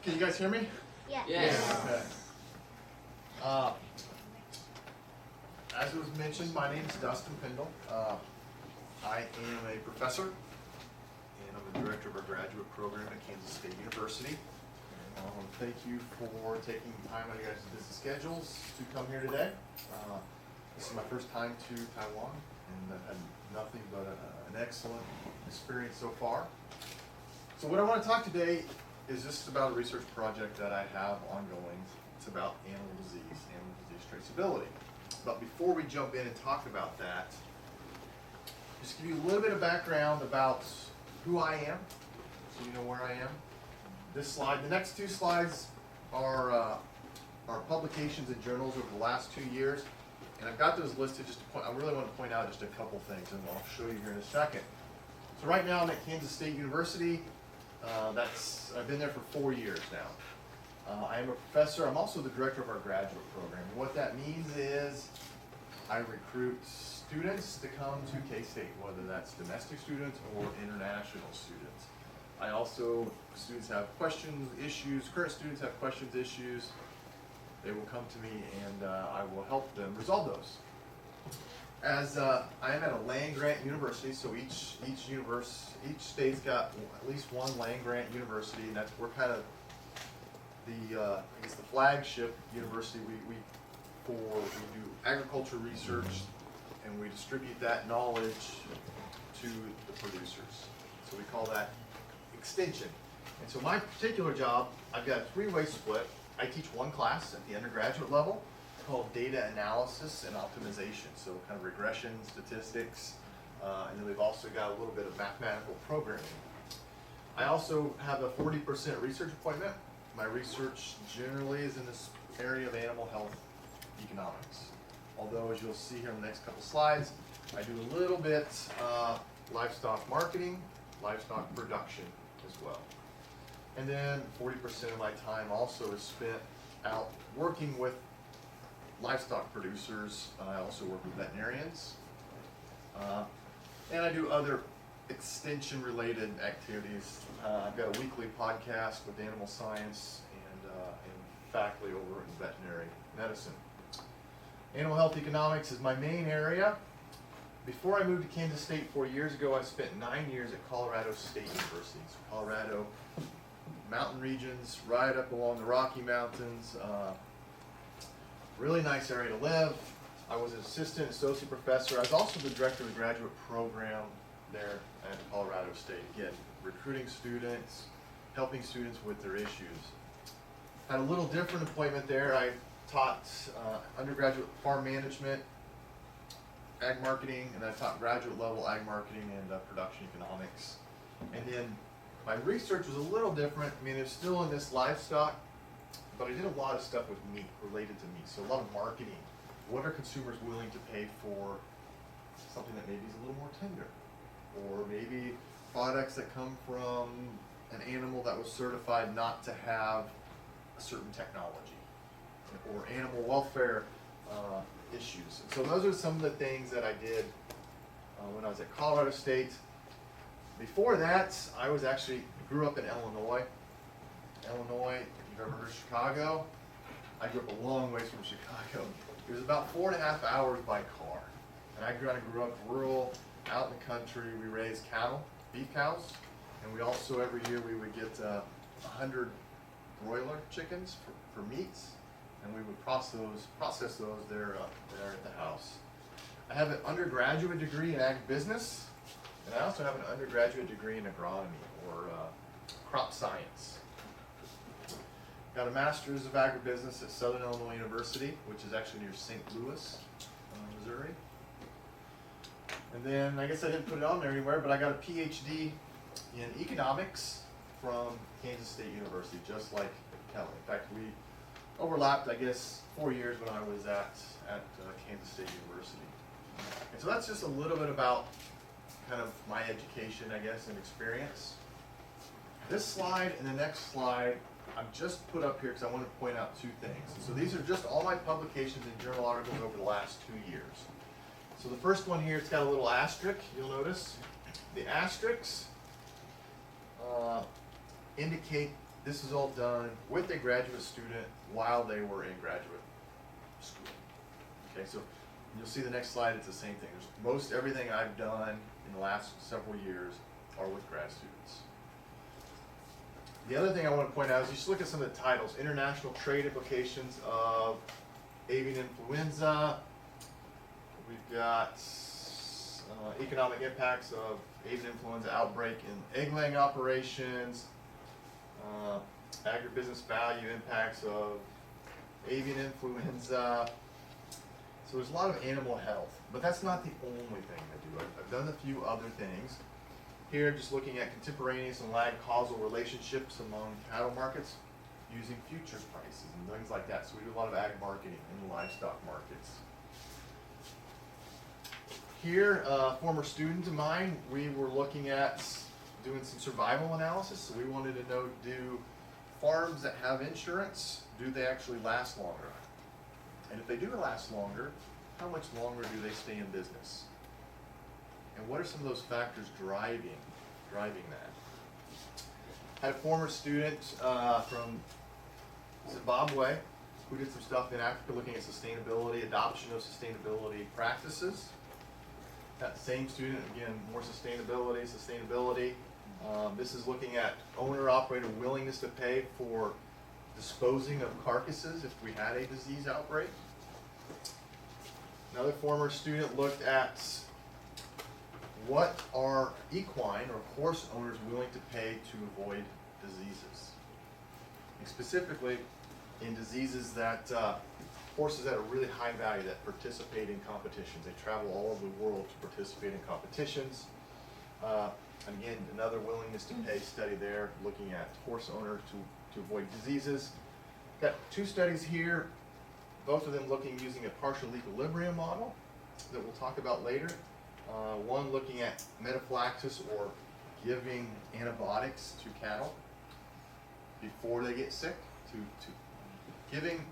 Can you guys hear me? Yeah. Yes. Okay. As was mentioned, my name is Dustin Pendell. I am a professor, and I'm the director of our graduate program at Kansas State University. Thank you for taking time out of your guys' busy schedules to come here today. This is my first time to Taiwan, and I've had nothing but an excellent experience so far. So what I want to talk today is just about a research project that I have ongoing. It's about animal disease traceability. But before we jump in and talk about that, just give you a little bit of background about who I am, so you know where I am. This slide, the next two slides are publications in journals over the last 2 years, and I've got those listed just to point. I really want to point out just a couple things, and I'll show you here in a second. So right now I'm at Kansas State University. I've been there for 4 years now. I am a professor. I'm also the director of our graduate program. And what that means is I recruit students to come to K-State, whether that's domestic students or international students. Students have questions, issues, current students have questions, issues. They will come to me and I will help them resolve those. As I am at a land grant university, so each state's got at least one land grant university, and we're kind of the flagship university. We do agriculture research, and we distribute that knowledge to the producers. So we call that extension. And so my particular job, I've got a 3-way split. I teach one class at the undergraduate level called data analysis and optimization, so kind of regression, statistics, and then we've also got a little bit of mathematical programming. I also have a 40% research appointment. My research generally is in this area of animal health economics. Although, as you'll see here in the next couple slides, I do a little bit livestock marketing, livestock production as well. And then 40% of my time also is spent out working with livestock producers. I also work with veterinarians. And I do other extension-related activities. I've got a weekly podcast with animal science and faculty over in veterinary medicine. Animal health economics is my main area. Before I moved to Kansas State 4 years ago, I spent 9 years at Colorado State University. So Colorado mountain regions, right up along the Rocky Mountains. Really nice area to live. I was an associate professor. I was also the director of the graduate program there at Colorado State. Again, recruiting students, helping students with their issues. Had a little different appointment there. I taught undergraduate farm management, ag marketing, and I taught graduate level ag marketing and production economics. And then my research was a little different. I mean, it's still in this livestock, but I did a lot of stuff with meat, related to meat. So a lot of marketing. What are consumers willing to pay for something that maybe is a little more tender? Or maybe products that come from an animal that was certified not to have a certain technology, or animal welfare issues. And so those are some of the things that I did when I was at Colorado State. Before that, I grew up in Illinois. Illinois, if you've ever heard of Chicago, I grew up a long ways from Chicago. It was about 4.5 hours by car. And I grew up rural, out in the country. We raised cattle, beef cows, and we also, every year, we would get 100 broiler chickens for meats, and we would process those there at the house. I have an undergraduate degree in ag business, and I also have an undergraduate degree in agronomy, or crop science. Got a master's of agribusiness at Southern Illinois University, which is actually near St. Louis, Missouri. And then, I guess I didn't put it on there anywhere, but I got a PhD in economics from Kansas State University, just like Kelly. In fact, we overlapped, I guess, 4 years when I was at Kansas State University. And so that's just a little bit about kind of my education, I guess, and experience. This slide and the next slide I've just put up here because I want to point out 2 things. So these are just all my publications and journal articles over the last 2 years. So the first one here, it's got a little asterisk, you'll notice. The asterisks indicate this is all done with a graduate student while they were in graduate school. Okay, so you'll see the next slide, it's the same thing. Most everything I've done in the last several years are with grad students. The other thing I want to point out is you just look at some of the titles. International trade implications of avian influenza. We've got economic impacts of avian influenza outbreak in egg-laying operations. Agribusiness value impacts of avian influenza. So there's a lot of animal health, but that's not the only thing I do. I've done a few other things. Here, just looking at contemporaneous and lag causal relationships among cattle markets using futures prices and things like that. So we do a lot of ag marketing in the livestock markets. Here, former students of mine, we were looking at doing some survival analysis. So we wanted to know, do farms that have insurance, do they actually last longer? And if they do last longer, how much longer do they stay in business? And what are some of those factors driving that? Had a former student from Zimbabwe who did some stuff in Africa looking at sustainability, adoption of sustainability practices. That same student, again, more sustainability. This is looking at owner-operator willingness to pay for disposing of carcasses if we had a disease outbreak. Another former student looked at what are equine or horse owners willing to pay to avoid diseases. And specifically in diseases that horses that are really high value that participate in competitions. They travel all over the world to participate in competitions. And again, another willingness to pay study there, looking at horse owners to avoid diseases. Got two studies here, both of them looking using a partial equilibrium model that we'll talk about later. One looking at metaphylaxis or giving antibiotics to cattle before they get sick, to giving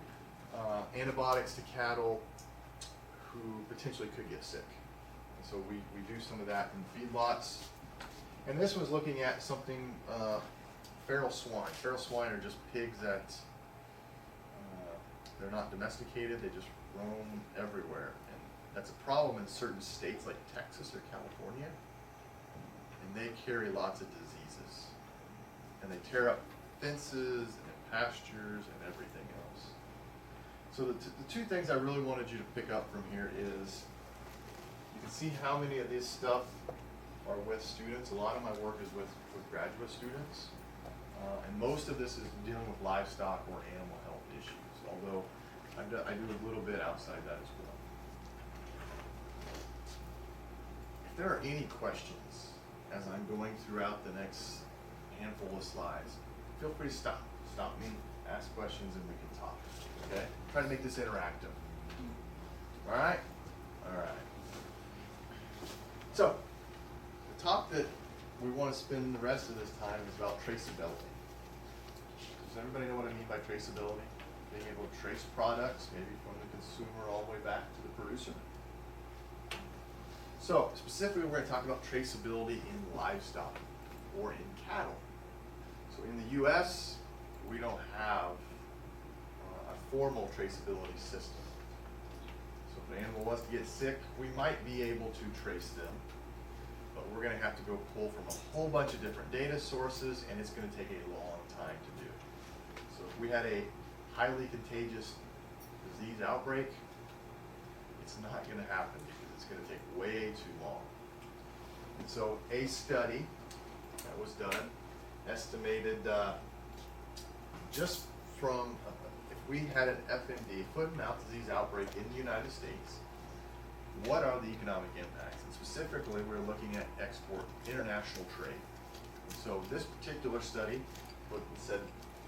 antibiotics to cattle who potentially could get sick. And so we do some of that in feedlots. And this was looking at something, feral swine. Feral swine are just pigs that they're not domesticated, they just roam everywhere. And that's a problem in certain states like Texas or California. And they carry lots of diseases. And they tear up fences and pastures and everything else. So the two things I really wanted you to pick up from here is, you can see how many of this stuff are with students. A lot of my work is with graduate students. And most of this is dealing with livestock or animal health issues, although I do a little bit outside that as well. If there are any questions as I'm going throughout the next handful of slides, feel free to stop me, ask questions, and we can talk. Okay? Try to make this interactive. All right? All right. So, the talk that we want to spend the rest of this time is about traceability. Does everybody know what I mean by traceability? Being able to trace products, maybe from the consumer all the way back to the producer. So, specifically, we're going to talk about traceability in livestock or in cattle. So, in the U.S., we don't have a formal traceability system. So, if an animal was to get sick, we might be able to trace them, but we're going to have to go pull from a whole bunch of different data sources, and it's going to take a long time to do. So, if we had a highly contagious disease outbreak, it's not going to happen because it's going to take way too long. And so a study that was done estimated just from, if we had an FMD, foot and mouth disease outbreak in the United States, what are the economic impacts? And specifically, we're looking at export, international trade. And so this particular study said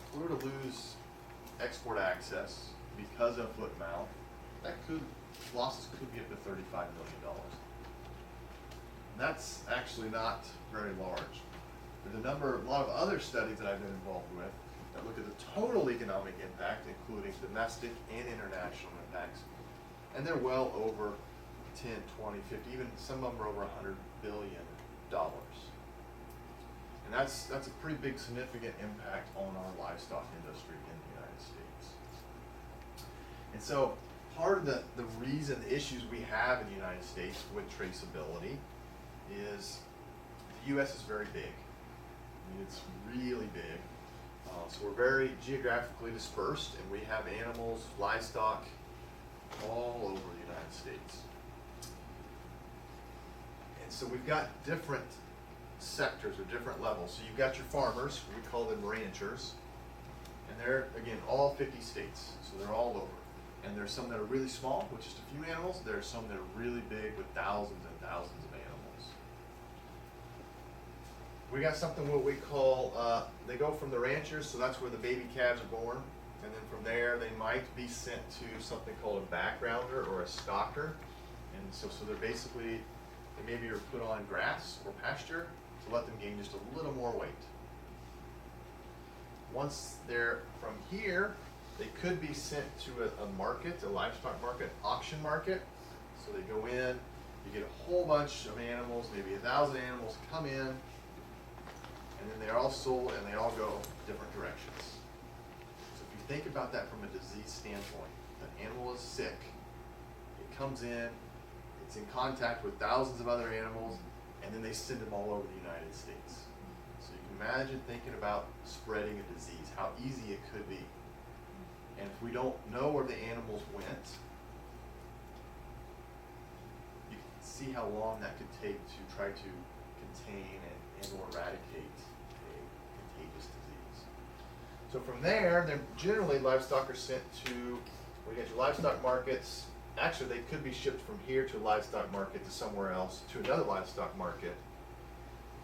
if we were to lose export access because of foot and mouth, losses could be up to $35 million. That's actually not very large. There's a lot of other studies that I've been involved with that look at the total economic impact, including domestic and international impacts, and they're well over 10, 20, 50, even some of them are over $100 billion. And And that's a pretty big significant impact on our livestock industry in the United States. And so part of the reason, the issues we have in the United States with traceability is the U.S. is very big. I mean, it's really big. So we're very geographically dispersed, and we have animals, livestock, all over the United States. And so we've got different sectors or different levels. So you've got your farmers, we call them ranchers, and they're, again, all 50 states, so they're all over. And there's some that are really small, with just a few animals. There are some that are really big with thousands and thousands of animals. We got something what we call, they go from the ranchers, so that's where the baby calves are born. And then from there, they might be sent to something called a backgrounder or a stocker. And so they're basically, they maybe are put on grass or pasture to let them gain just a little more weight. Once they're from here, they could be sent to a market, a livestock market, auction market. So they go in, you get a whole bunch of animals, maybe 1,000 animals come in, and then they're all sold and they all go different directions. So if you think about that from a disease standpoint, an animal is sick, it comes in, it's in contact with thousands of other animals, and then they send them all over the United States. So you can imagine thinking about spreading a disease, how easy it could be. And if we don't know where the animals went, you can see how long that could take to try to contain and or eradicate a contagious disease. So from there, then generally livestock are sent to, we get your livestock markets. Actually, they could be shipped from here to a livestock market to somewhere else, to another livestock market,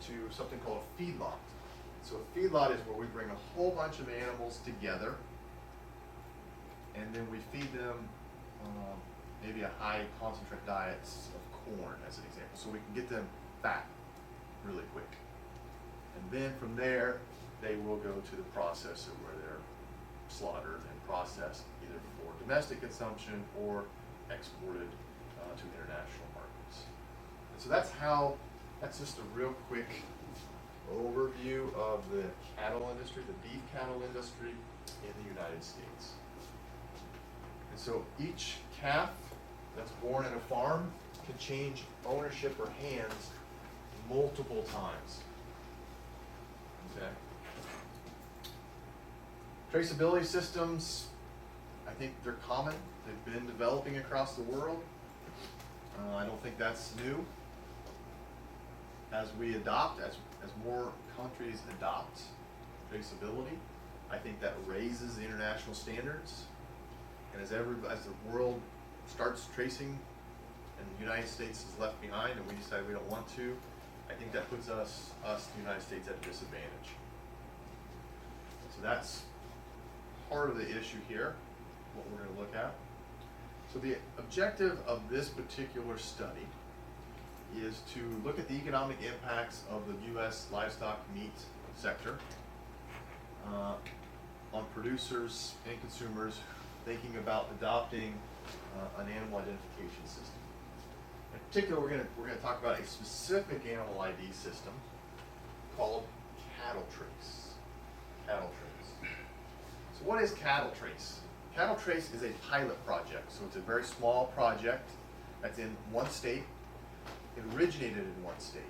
to something called a feedlot. So a feedlot is where we bring a whole bunch of animals together, and then we feed them maybe a high concentrate diet of corn, as an example, so we can get them fat really quick. And then from there, they will go to the processor where they're slaughtered and processed either for domestic consumption or exported to international markets. And so that's just a real quick overview of the cattle industry, the beef cattle industry in the United States. And so each calf that's born in a farm can change ownership or hands multiple times. Okay. Traceability systems, I think they're common. They've been developing across the world. I don't think that's new. As we adopt, as more countries adopt traceability, I think that raises the international standards. And as the world starts tracing and the United States is left behind and we decide we don't want to, I think that puts us, the United States, at a disadvantage. So that's part of the issue here, what we're going to look at. So the objective of this particular study is to look at the economic impacts of the U.S. livestock meat sector on producers and consumers thinking about adopting an animal identification system. In particular, we're going to talk about a specific animal ID system called Cattle Trace. Cattle Trace. So what is Cattle Trace? Cattle Trace is a pilot project. So it's a very small project that's in one state. It originated in one state,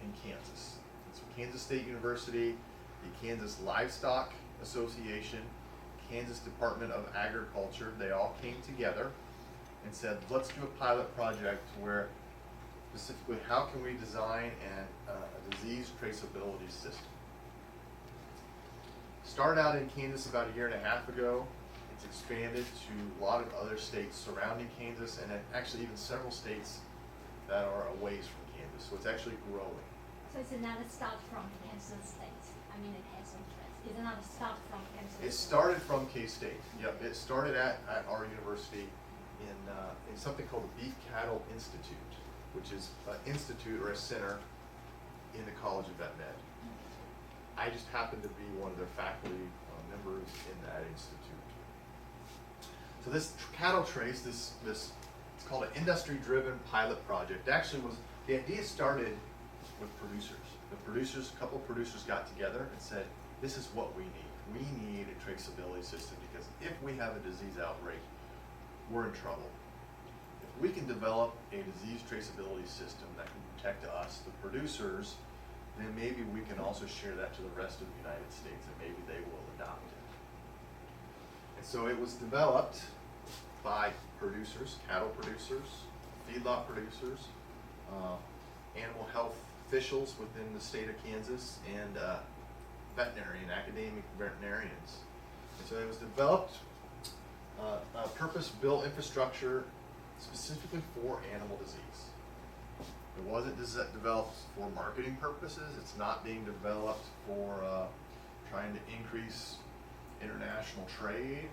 in Kansas. So Kansas State University, the Kansas Livestock Association, Kansas Department of Agriculture, they all came together and said, let's do a pilot project where specifically how can we design a disease traceability system. Started out in Kansas about 1.5 years ago. It's expanded to a lot of other states surrounding Kansas, and actually even several states that are a ways from Kansas. So it's actually growing. So it's not a start from Kansas State. I mean, it has some trace. It's not a start from Kansas State. It started from K-State. Yep, it started at our university in something called the Beef Cattle Institute, which is an institute or a center in the College of Vet Med. I just happened to be one of their faculty members in that institute. So this cattle trace, this it's called an industry-driven pilot project. Actually, the idea started with producers. a couple of producers got together and said, this is what we need. We need a traceability system because if we have a disease outbreak, we're in trouble. If we can develop a disease traceability system that can protect us, the producers, then maybe we can also share that to the rest of the United States and maybe they will adopt it. And so it was developed by producers, cattle producers, feedlot producers, animal health officials within the state of Kansas, and academic veterinarians. And so it was developed a purpose-built infrastructure specifically for animal disease. It wasn't developed for marketing purposes. It's not being developed for trying to increase international trade.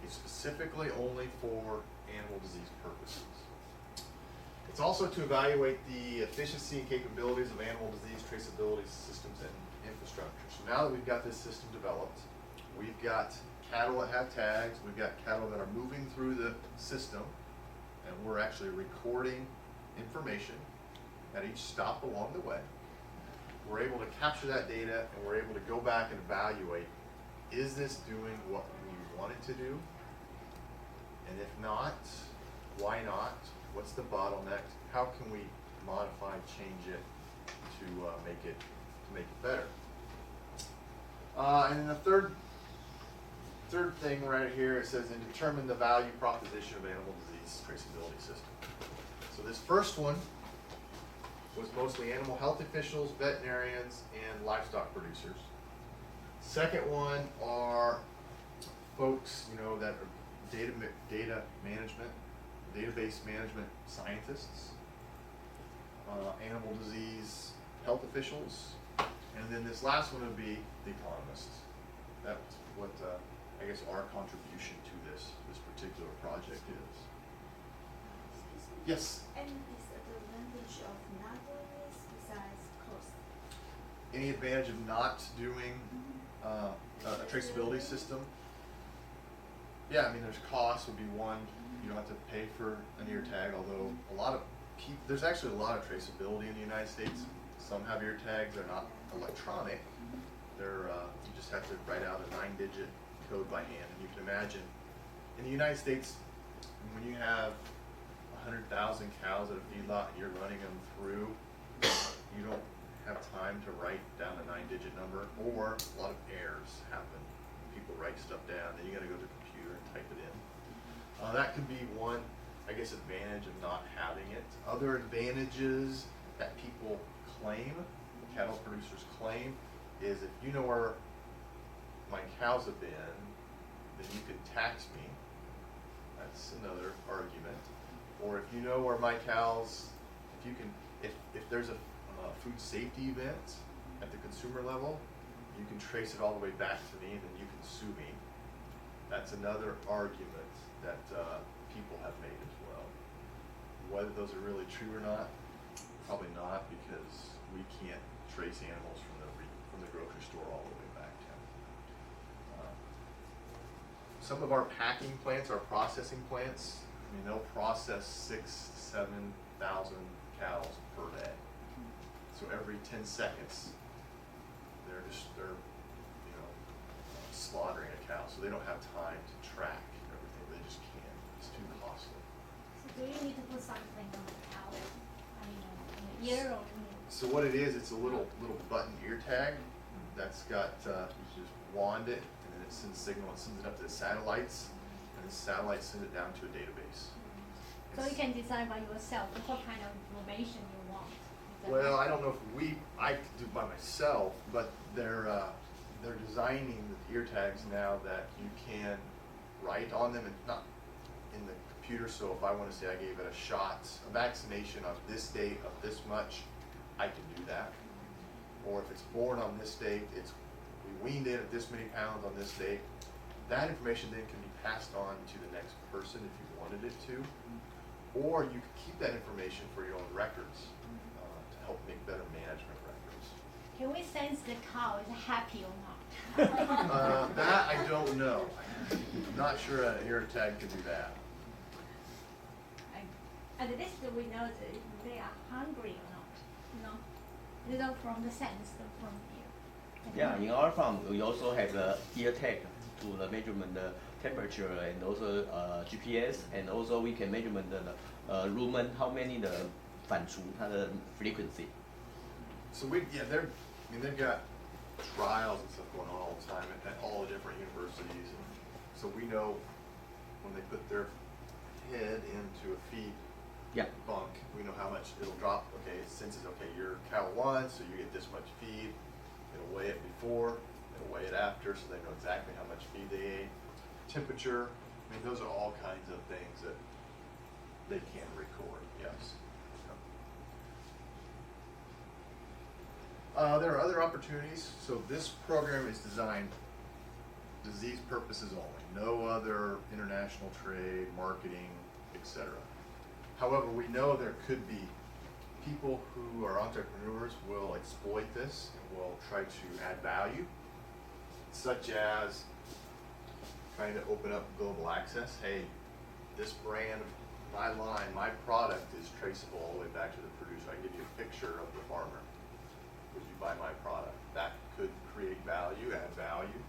It's specifically only for animal disease purposes. It's also to evaluate the efficiency and capabilities of animal disease traceability systems and infrastructure. So now that we've got this system developed, we've got cattle that have tags, we've got cattle that are moving through the system, and we're actually recording information at each stop along the way. We're able to capture that data and we're able to go back and evaluate, is this doing what we want it to do? And if not, why not? What's the bottleneck? How can we modify, change it to make it better? And then the third thing right here, it says, and determine the value proposition of animal disease traceability system. So this first one was mostly animal health officials, veterinarians, and livestock producers. Second one are folks, that are data management, database management scientists, animal disease health officials, and then this last one would be the economists. That's what I guess our contribution to this particular project is. Yes? Any disadvantage of not doing this besides cost? Any advantage of not doing a traceability system? Yeah, I mean, there's cost would be one. You don't have to pay for an ear tag, although there's actually a lot of traceability in the United States. Some have ear tags, they're not electronic. They're, you just have to write out a 9-digit code by hand. And you can imagine, in the United States, when you have 100,000 cows at a feedlot and you're running them through, you don't have time to write down a 9-digit number, or a lot of errors happen. People write stuff down, then you gotta go to the computer and type it in. That could be one, I guess, advantage of not having it. Other advantages that people claim, cattle producers claim, is if you know where my cows have been, then you can tax me. That's another argument. Or if you know where my cows, if there's a food safety event at the consumer level, you can trace it all the way back to me and then you can sue me. That's another argument that people have made as well. Whether those are really true or not, probably not, because we can't trace animals from the grocery store all the way back to some of our packing plants, our processing plants, I mean, they'll process 6,000 to 7,000 cows per day. So every 10 seconds, they're slaughtering a cow. So they don't have time to track everything. They just can't. It's too costly. So do you need to put something on the cow? I mean, on the ear or? So what it is, it's a little button ear tag that's got, you just wand it, and then it sends signal, it sends it up to the satellites, and the satellites send it down to a database. So you can decide by yourself what kind of information you want. Well, I don't know if I could do it by myself, but they're designing the ear tags now that you can write on them, and not in the computer. So if I want to say I gave it a vaccination on this date of this much, I can do that. Or if it's born on this date, we weaned it at this many pounds on this date. That information then can be passed on to the next person if you wanted it to. Or you could keep that information for your own records to help make better management records. Can we sense the cow is happy or not? That I don't know. I'm not sure an ear tag can do that. At least we know that they are hungry or not. little from the sense from here. Yeah, in our farm, we also have the ear tag to the measurement the temperature and also GPS, and also we can measurement the lumen, how many the 反刍它的 frequency. So they've got trials and stuff going on all the time at all the different universities. And so we know when they put their head into a feed Yeah. bunk, we know how much it'll drop. Okay, it senses, okay, you're cow 1, so you get this much feed. It'll weigh it before, it'll weigh it after, so they know exactly how much feed they ate. Temperature, I mean, those are all kinds of things that they can record, yes. There are other opportunities. So this program is designed disease purposes only. No other international trade, marketing, etc. However, we know there could be people who are entrepreneurs will exploit this and will try to add value, such as trying to open up global access. Hey, this brand, my line, my product is traceable all the way back to the producer. I can give you a picture of the farmer because you buy my product. That could create value, add value.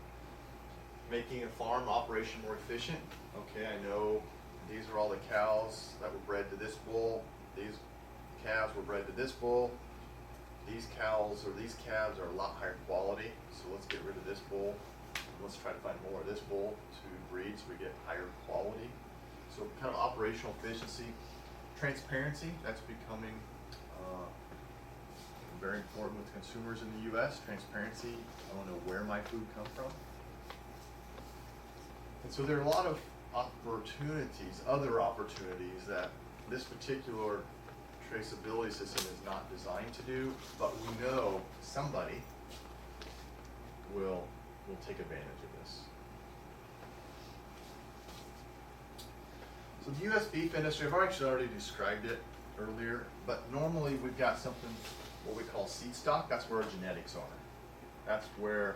Making a farm operation more efficient. Okay, I know these are all the cows that were bred to this bull. These calves were bred to this bull. These cows or these calves are a lot higher quality, so let's get rid of this bull. Let's try to find more of this bull to breed so we get higher quality. So kind of operational efficiency. Transparency, that's becoming very important with consumers in the U.S. Transparency, I want to know where my food comes from. And so there are a lot of opportunities, other opportunities that this particular traceability system is not designed to do, but we know somebody will take advantage of this. So the U.S. beef industry, I've actually already described it earlier, but normally we've got something, what we call seed stock. That's where our genetics are. That's where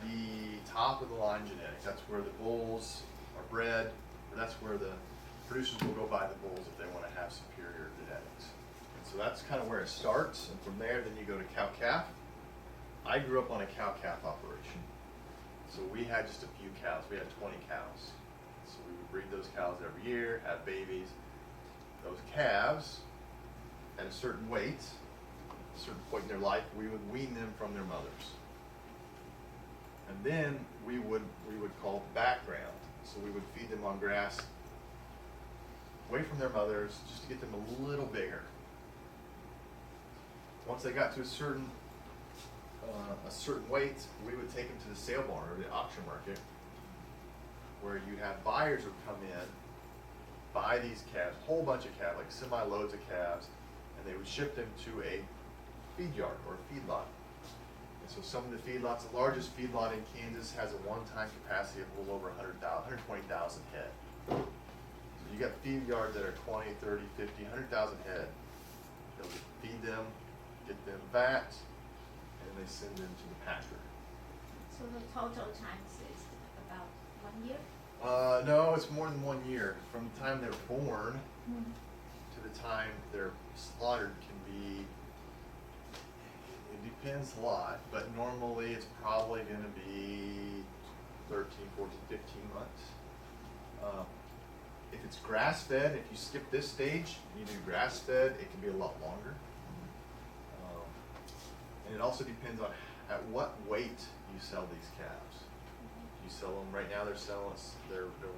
the top of the line genetics, that's where the bulls are bred, or that's where the producers will go buy the bulls if they want to have superior genetics. And so that's kind of where it starts, and from there then you go to cow-calf. I grew up on a cow-calf operation. So we had just a few cows. We had 20 cows. So we would breed those cows every year, have babies. Those calves, at a certain weight, a certain point in their life, we would wean them from their mothers. And then we would call background. So we would feed them on grass away from their mothers just to get them a little bigger. Once they got to a certain weight, we would take them to the sale barn or the auction market, where you have buyers who come in, buy these calves, a whole bunch of calves, like semi-loads of calves, and they would ship them to a feed yard or a feedlot. And so some of the feedlots, the largest feedlot in Kansas has a one-time capacity of a little over 120,000 head. So you got feed yards that are 20, 30, 50, 100,000 head. They'll feed them, get them vaxxed, and they send them to the packer. So the total times is about 1 year? No, it's more than 1 year. From the time they're born to the time they're slaughtered can be, it depends a lot, but normally it's probably going to be 13, 14, 15 months. If it's grass-fed, if you skip this stage, you do grass-fed, it can be a lot longer. And it also depends on at what weight you sell these calves. You sell them, right now they're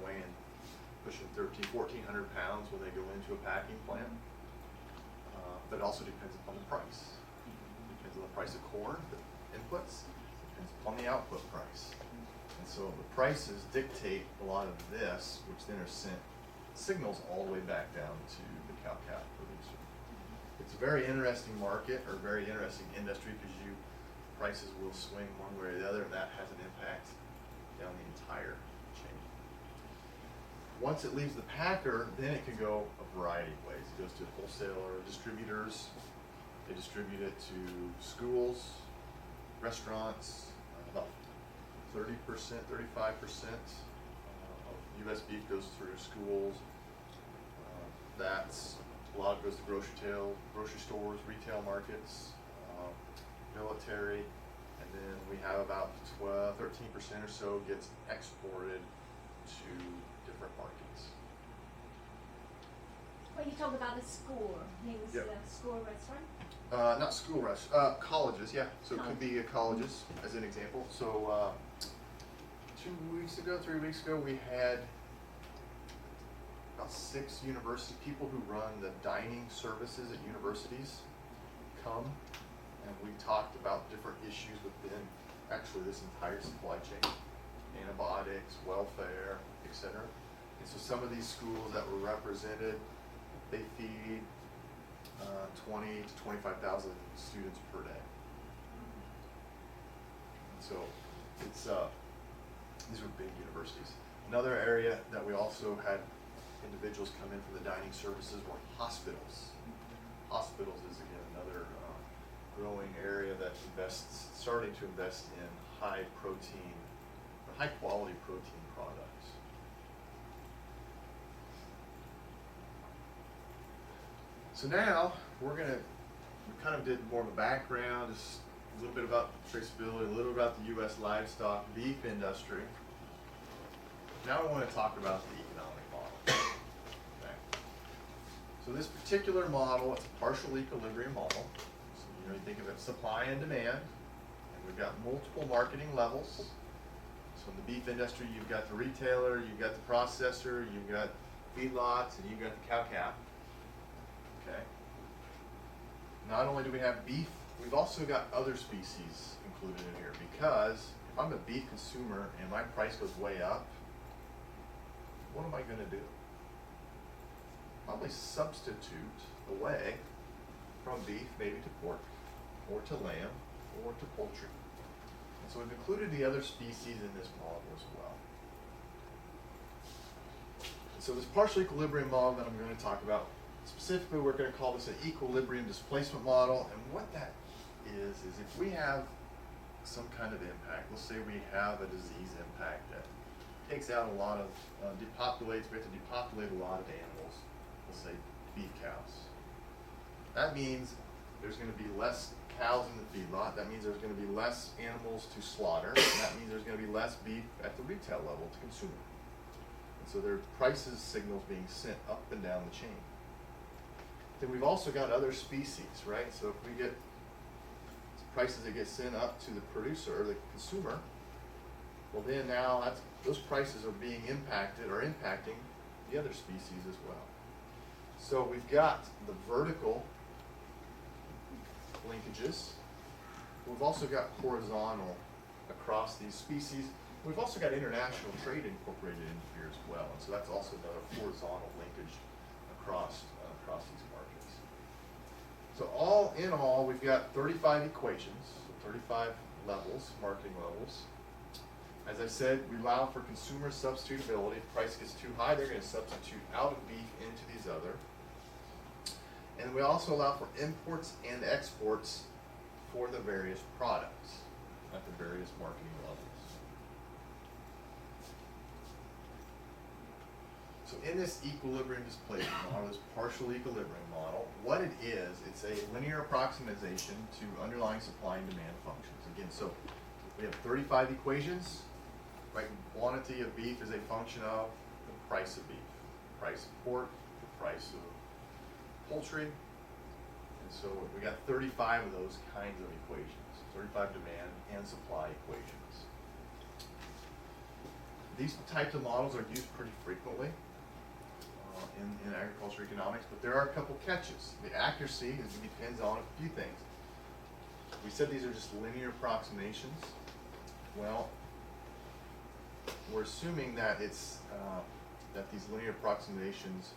weighing, pushing 1,400 pounds when they go into a packing plant. But it also depends upon the price. It depends on the price of corn, the inputs, depends upon the output price. And so the prices dictate a lot of this, which then are sent signals all the way back down to the cow-calf producer. It's a very interesting market, or very interesting industry, because prices will swing one way or the other, and that has an impact down the entire chain. Once it leaves the packer, then it can go a variety of ways. It goes to wholesaler distributors. They distribute it to schools, restaurants. About 30%, 35% of U.S. beef goes through schools. A lot goes to grocery stores, retail markets. military, and then we have about 13% or so gets exported to different markets. When you talk about the school, means Yep. School restaurant? Not school colleges, yeah. So it could be colleges as an example. So 3 weeks ago, we had about 6 university people who run the dining services at universities come, and we talked about different issues within actually this entire supply chain, antibiotics, welfare, etc. And so some of these schools that were represented, they feed 20 to 25,000 students per day. And so it's these were big universities. Another area that we also had individuals come in from the dining services were hospitals. Hospitals is again another growing area that starting to invest in high protein, or high quality protein products. So now we kind of did more of a background, just a little bit about traceability, a little about the U.S. livestock beef industry. Now I want to talk about the economic model. Okay. So this particular model, it's a partial equilibrium model. So you think of it supply and demand, and we've got multiple marketing levels. So in the beef industry, you've got the retailer, you've got the processor, you've got feedlots, and you've got the cow-calf. Okay. Not only do we have beef, we've also got other species included in here, because if I'm a beef consumer and my price goes way up, what am I going to do? Probably substitute away from beef maybe to pork, or to lamb, or to poultry. And so we've included the other species in this model as well. And so this partial equilibrium model that I'm going to talk about, specifically we're going to call this an equilibrium displacement model. And what that is if we have some kind of impact, let's say we have a disease impact that takes out a lot of, we have to depopulate a lot of animals, let's say beef cows. That means there's going to be less cows in the feedlot. That means there's going to be less animals to slaughter. And that means there's going to be less beef at the retail level to consumer. And so there are prices signals being sent up and down the chain. Then we've also got other species, right? So if we get prices that get sent up to the producer or the consumer, well then now those prices are being impacted or impacting the other species as well. So we've got the vertical linkages. We've also got horizontal across these species. We've also got international trade incorporated in here as well. And so that's also another horizontal linkage across these markets. So all in all, we've got 35 equations, 35 levels, marketing levels. As I said, we allow for consumer substitutability. If price gets too high, they're going to substitute out of beef into these other. And we also allow for imports and exports for the various products at the various marketing levels. So in this equilibrium displacement model, this partial equilibrium model, what it is, it's a linear approximation to underlying supply and demand functions. Again, so we have 35 equations, right? Quantity of beef is a function of the price of beef, the price of pork, the price of poultry. And so we got 35 of those kinds of equations, 35 demand and supply equations. These types of models are used pretty frequently in agriculture economics, but there are a couple catches. The accuracy depends on a few things. We said these are just linear approximations. Well, we're assuming that it's that these linear approximations,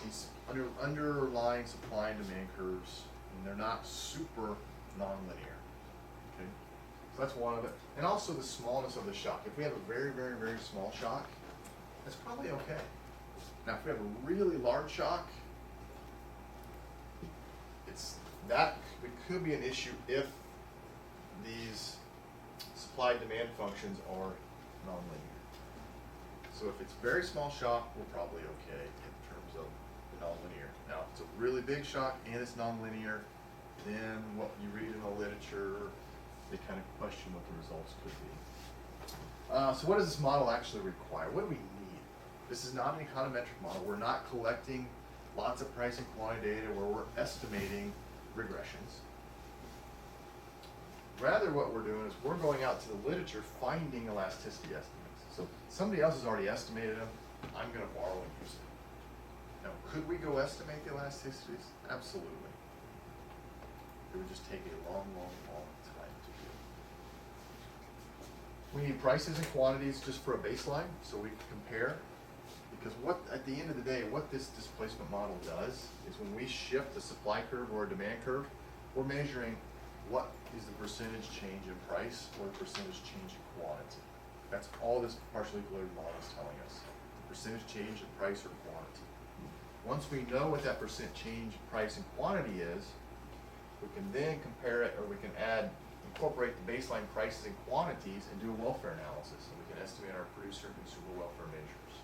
these underlying supply and demand curves, and they're not super nonlinear. Okay, so that's one of it. And also the smallness of the shock. If we have a very, very, very small shock, that's probably okay. Now, if we have a really large shock, it could be an issue if these supply-demand functions are nonlinear. So if it's very small shock, we're probably okay in terms of the nonlinear. Now, if it's a really big shock and it's nonlinear, then what you read in the literature, they kind of question what the results could be. So what does this model actually require? What do we need? This is not an econometric model. We're not collecting lots of price and quantity data where we're estimating regressions. Rather, what we're doing is we're going out to the literature finding elasticity estimates. So somebody else has already estimated them. I'm going to borrow and use it. Now, could we go estimate the elasticities? Absolutely. It would just take a long, long, long time to do. We need prices and quantities just for a baseline so we can compare. Because at the end of the day, what this displacement model does is when we shift a supply curve or a demand curve, we're measuring what is the percentage change in price or the percentage change in quantity. That's all this partial equilibrium model is telling us. The percentage change in price or quantity. Once we know what that percent change in price and quantity is, we can then compare it, or we can incorporate the baseline prices and quantities and do a welfare analysis, and we can estimate our producer and consumer welfare measures.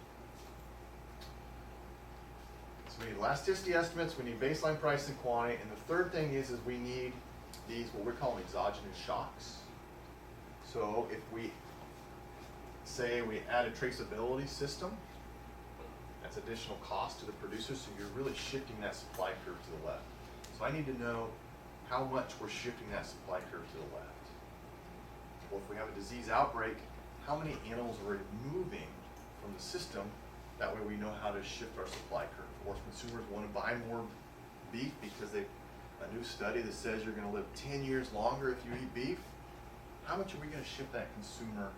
So we need elasticity estimates, we need baseline price and quantity, and the third thing is we need these, what we're calling exogenous shocks. So if we say we add a traceability system, that's additional cost to the producer, so you're really shifting that supply curve to the left. So I need to know how much we're shifting that supply curve to the left. Well, if we have a disease outbreak, how many animals are removing from the system? That way we know how to shift our supply curve. Or if consumers want to buy more beef because a new study that says you're going to live 10 years longer if you eat beef, how much are we going to shift that consumer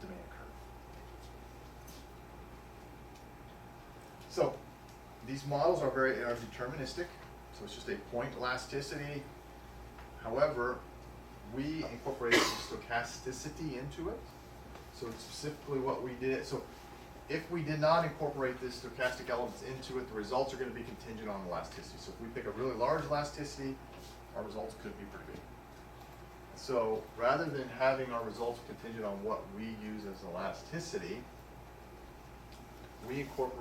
demand curve? So these models are deterministic, so it's just a point elasticity. However, we incorporated stochasticity into it. So it's specifically what we did. So if we did not incorporate this stochastic elements into it, the results are going to be contingent on elasticity. So if we pick a really large elasticity, our results could be pretty big. So rather than having our results contingent on what we use as elasticity, we put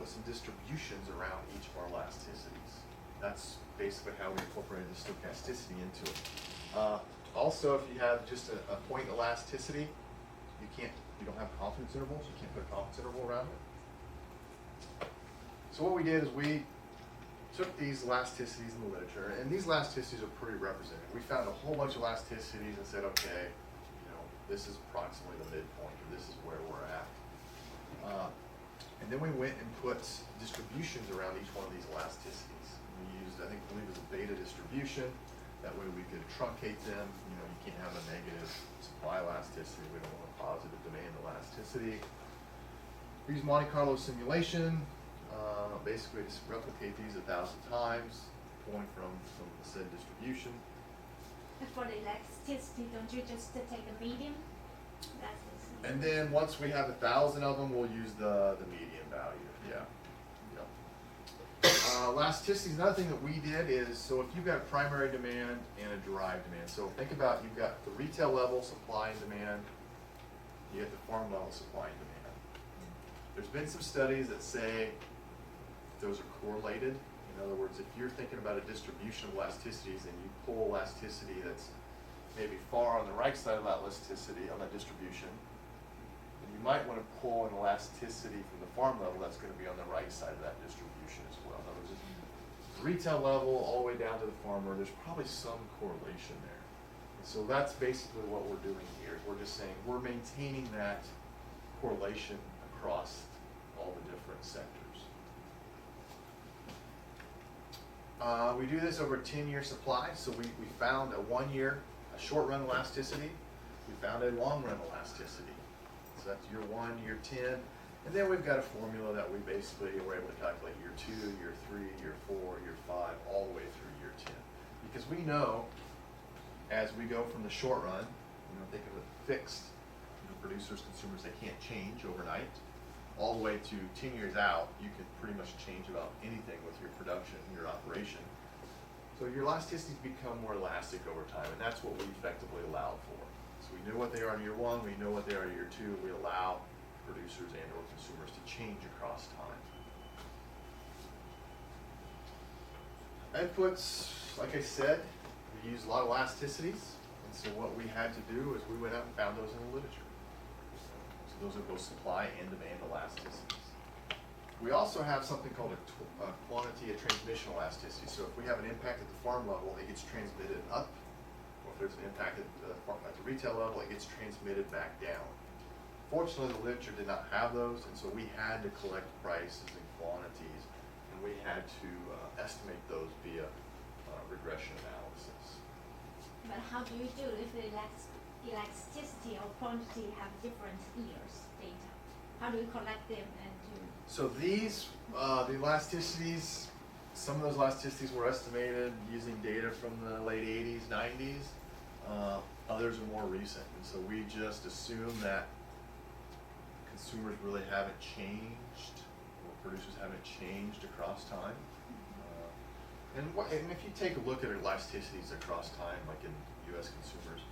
some distributions around each of our elasticities. That's basically how we incorporated the stochasticity into it. Also, if you have just a point elasticity, you don't have confidence intervals, you can't put a confidence interval around it. So what we did is we took these elasticities in the literature, and these elasticities are pretty representative. We found a whole bunch of elasticities and said, okay, this is approximately the midpoint, or this is where we're at. And then we went and put distributions around each one of these elasticities. We used, I believe it was a beta distribution. That way we could truncate them. You can't have a negative supply elasticity. We don't want a positive demand elasticity. We use Monte Carlo simulation. Basically, just replicate these 1,000 times, pulling from the said distribution. And for the elasticity, don't you just take the median? And then once we have 1,000 of them, we'll use the median value. Yeah. Elasticity is another thing that we did is, so if you've got a primary demand and a derived demand, so think about you've got the retail level supply and demand, you get the farm level supply and demand. There's been some studies that say those are correlated. In other words, if you're thinking about a distribution of elasticities and you pull elasticity that's maybe far on the right side of that elasticity, on that distribution, then you might want to pull an elasticity from the farm level that's going to be on the right side of that distribution as well. In other words, the retail level all the way down to the farmer, there's probably some correlation there. And so that's basically what we're doing here. We're just saying we're maintaining that correlation across all the different sectors. We do this over a 10-year supply, so we found a short-run elasticity. We found a long-run elasticity. So that's year 1, year 10. And then we've got a formula that we basically were able to calculate year 2, year 3, year 4, year 5, all the way through year 10. Because we know as we go from the short run, think of it fixed, producers, consumers, they can't change overnight, all the way to 10 years out, you can pretty much change about anything with your production, your operation. So your elasticities become more elastic over time, and that's what we effectively allowed for. So we knew what they are in year 1, we know what they are in year 2, we allow producers and or consumers to change across time. Inputs, like I said, use a lot of elasticities, and so what we had to do is we went out and found those in the literature. So those are both supply and demand elasticities. We also have something called a quantity of transmission elasticity. So if we have an impact at the farm level, it gets transmitted up. Or if there's an impact at the retail level, it gets transmitted back down. Fortunately, the literature did not have those, and so we had to collect prices and quantities, and we had to estimate those via regression analysis. But how do you do if the elasticity or quantity have different years data? How do you collect them and do? So these, the elasticities, some of those elasticities were estimated using data from the late 80s, 90s. Others are more recent, and so we just assume that consumers really haven't changed, or producers haven't changed across time. And if you take a look at elasticities across time, like in U.S. consumers,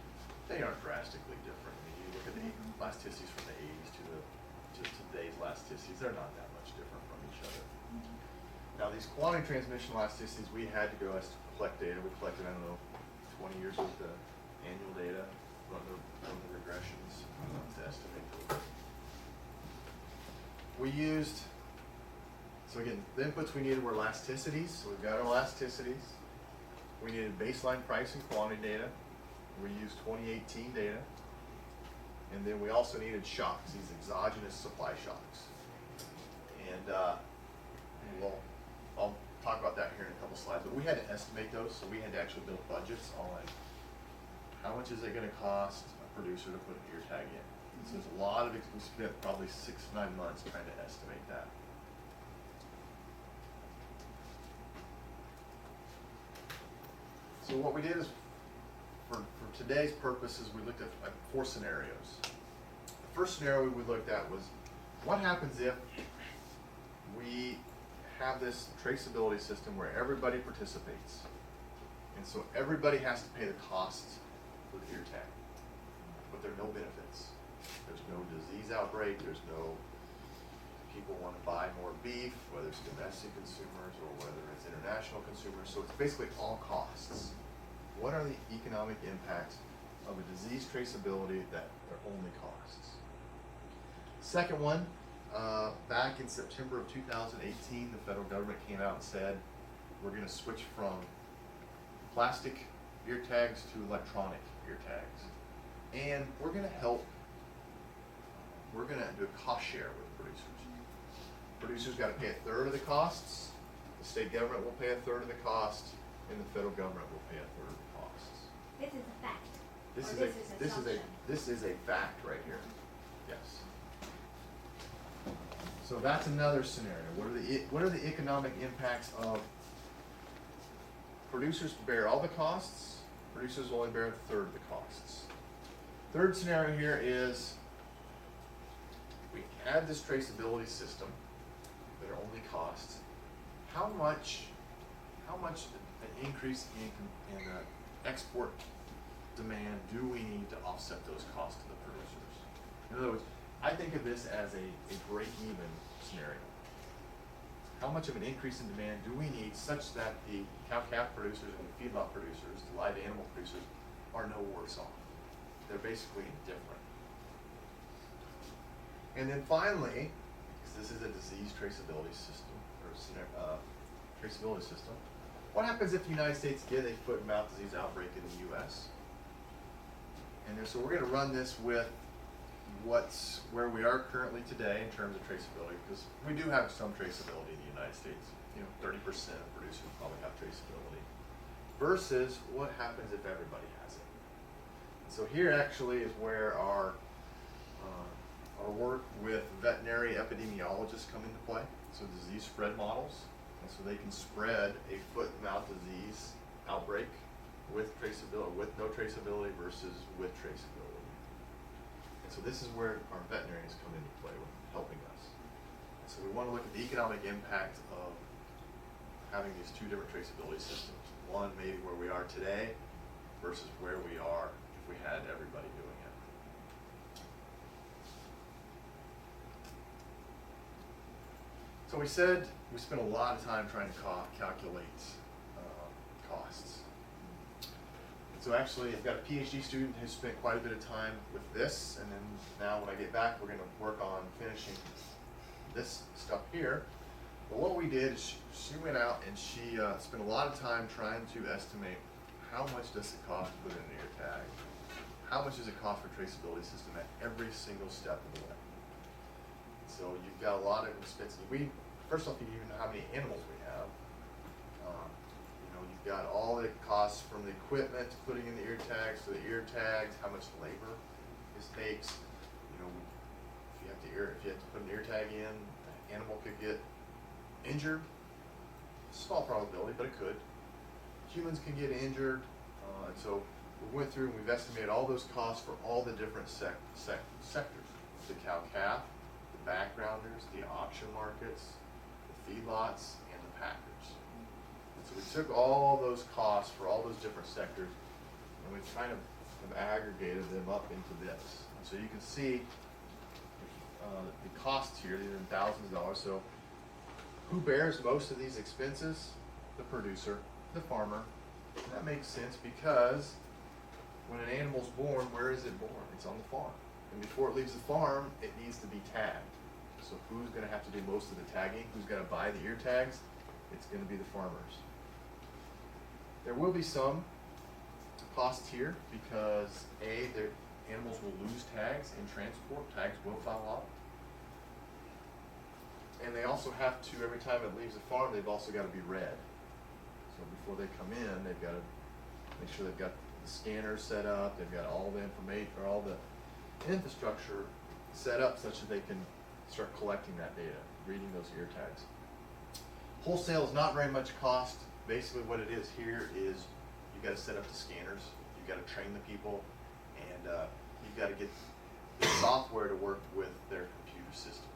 they aren't drastically different. I mean, you look at the elasticities from the 80s to today's elasticities, they're not that much different from each other. Now, these quantity transmission elasticities, we had to go collect data. We collected, I don't know, 20 years worth of annual data, run the regressions to estimate those. We used, so again, the inputs we needed were elasticities. So we've got our elasticities. We needed baseline price and quantity data. We used 2018 data. And then we also needed shocks, these exogenous supply shocks. And I'll talk about that here in a couple slides, but we had to estimate those, so we had to actually build budgets on how much is it going to cost a producer to put an ear tag in. And so there's a lot of, we spent probably 6 to 9 months trying to estimate that. So what we did is, for today's purposes, we looked at 4 scenarios. The first scenario we looked at was, what happens if we have this traceability system where everybody participates, and so everybody has to pay the costs for the ear tag, but there are no benefits. There's no disease outbreak, there's no people want to buy more beef, whether it's domestic consumers or whether it's international consumers, so it's basically all costs. What are the economic impacts of a disease traceability that are only costs? Second one, back in September of 2018, the federal government came out and said, we're going to switch from plastic ear tags to electronic ear tags. And we're going to do a cost share with producers. Producers got to pay 1/3 of the costs, the state government will pay 1/3 of the cost, and the federal government will pay 1/3 of the costs. This is a fact. This is a fact right here. Yes. So that's another scenario. What are the economic impacts of producers bear all the costs, producers only bear 1/3 of the costs. Third scenario here is we add this traceability system that are only costs. How much an increase in export demand do we need to offset those costs to the producers? In other words, I think of this as a break-even scenario. How much of an increase in demand do we need such that the cow-calf producers and the feedlot producers, the live animal producers, are no worse off? They're basically indifferent. And then finally, because this is a disease traceability system, or traceability system, what happens if the United States get a foot and mouth disease outbreak in the U.S.? And so we're going to run this with where we are currently today in terms of traceability, because we do have some traceability in the United States. 30% of producers probably have traceability. Versus what happens if everybody has it. So here actually is where our work with veterinary epidemiologists come into play. So disease spread models, and so they can spread a foot and mouth disease outbreak with traceability, with no traceability versus with traceability. And so this is where our veterinarians come into play with helping us. And so we want to look at the economic impact of having these 2 different traceability systems. One maybe where we are today versus where we are if we had everybody doing it. So we said we spent a lot of time trying to calculate costs. So actually, I've got a PhD student who spent quite a bit of time with this, and then now when I get back, we're going to work on finishing this stuff here. But what we did is she went out and she spent a lot of time trying to estimate how much does it cost to put in an ear tag? How much does it cost for traceability system at every single step of the way? So you've got a lot of expenses. First off, you need to know how many animals we have. You've got all the costs from the equipment to putting in the ear tags to the ear tags, how much labor this takes. If you have to put an ear tag in, an animal could get injured. Small probability, but it could. Humans can get injured, and so we went through and we've estimated all those costs for all the different sectors: the cow-calf, the backgrounders, the auction markets, the feedlots, and the packers. So we took all those costs for all those different sectors, and we kind of have aggregated them up into this. And so you can see the costs here. These are in thousands of dollars. So who bears most of these expenses? The producer, the farmer. And that makes sense because when an animal's born, where is it born? It's on the farm. And before it leaves the farm, it needs to be tagged. So who's going to have to do most of the tagging? Who's going to buy the ear tags? It's going to be the farmers. There will be some cost here because the animals will lose tags in transport. Tags will foul off. And they also have to, every time it leaves the farm, they've also got to be read. So before they come in, they've got to make sure they've got the scanners set up, they've got all the information, or all the infrastructure set up such that they can start collecting that data, reading those ear tags. Wholesale is not very much cost. Basically what it is here is you've got to set up the scanners, you've got to train the people, and you've got to get the software to work with their computer systems.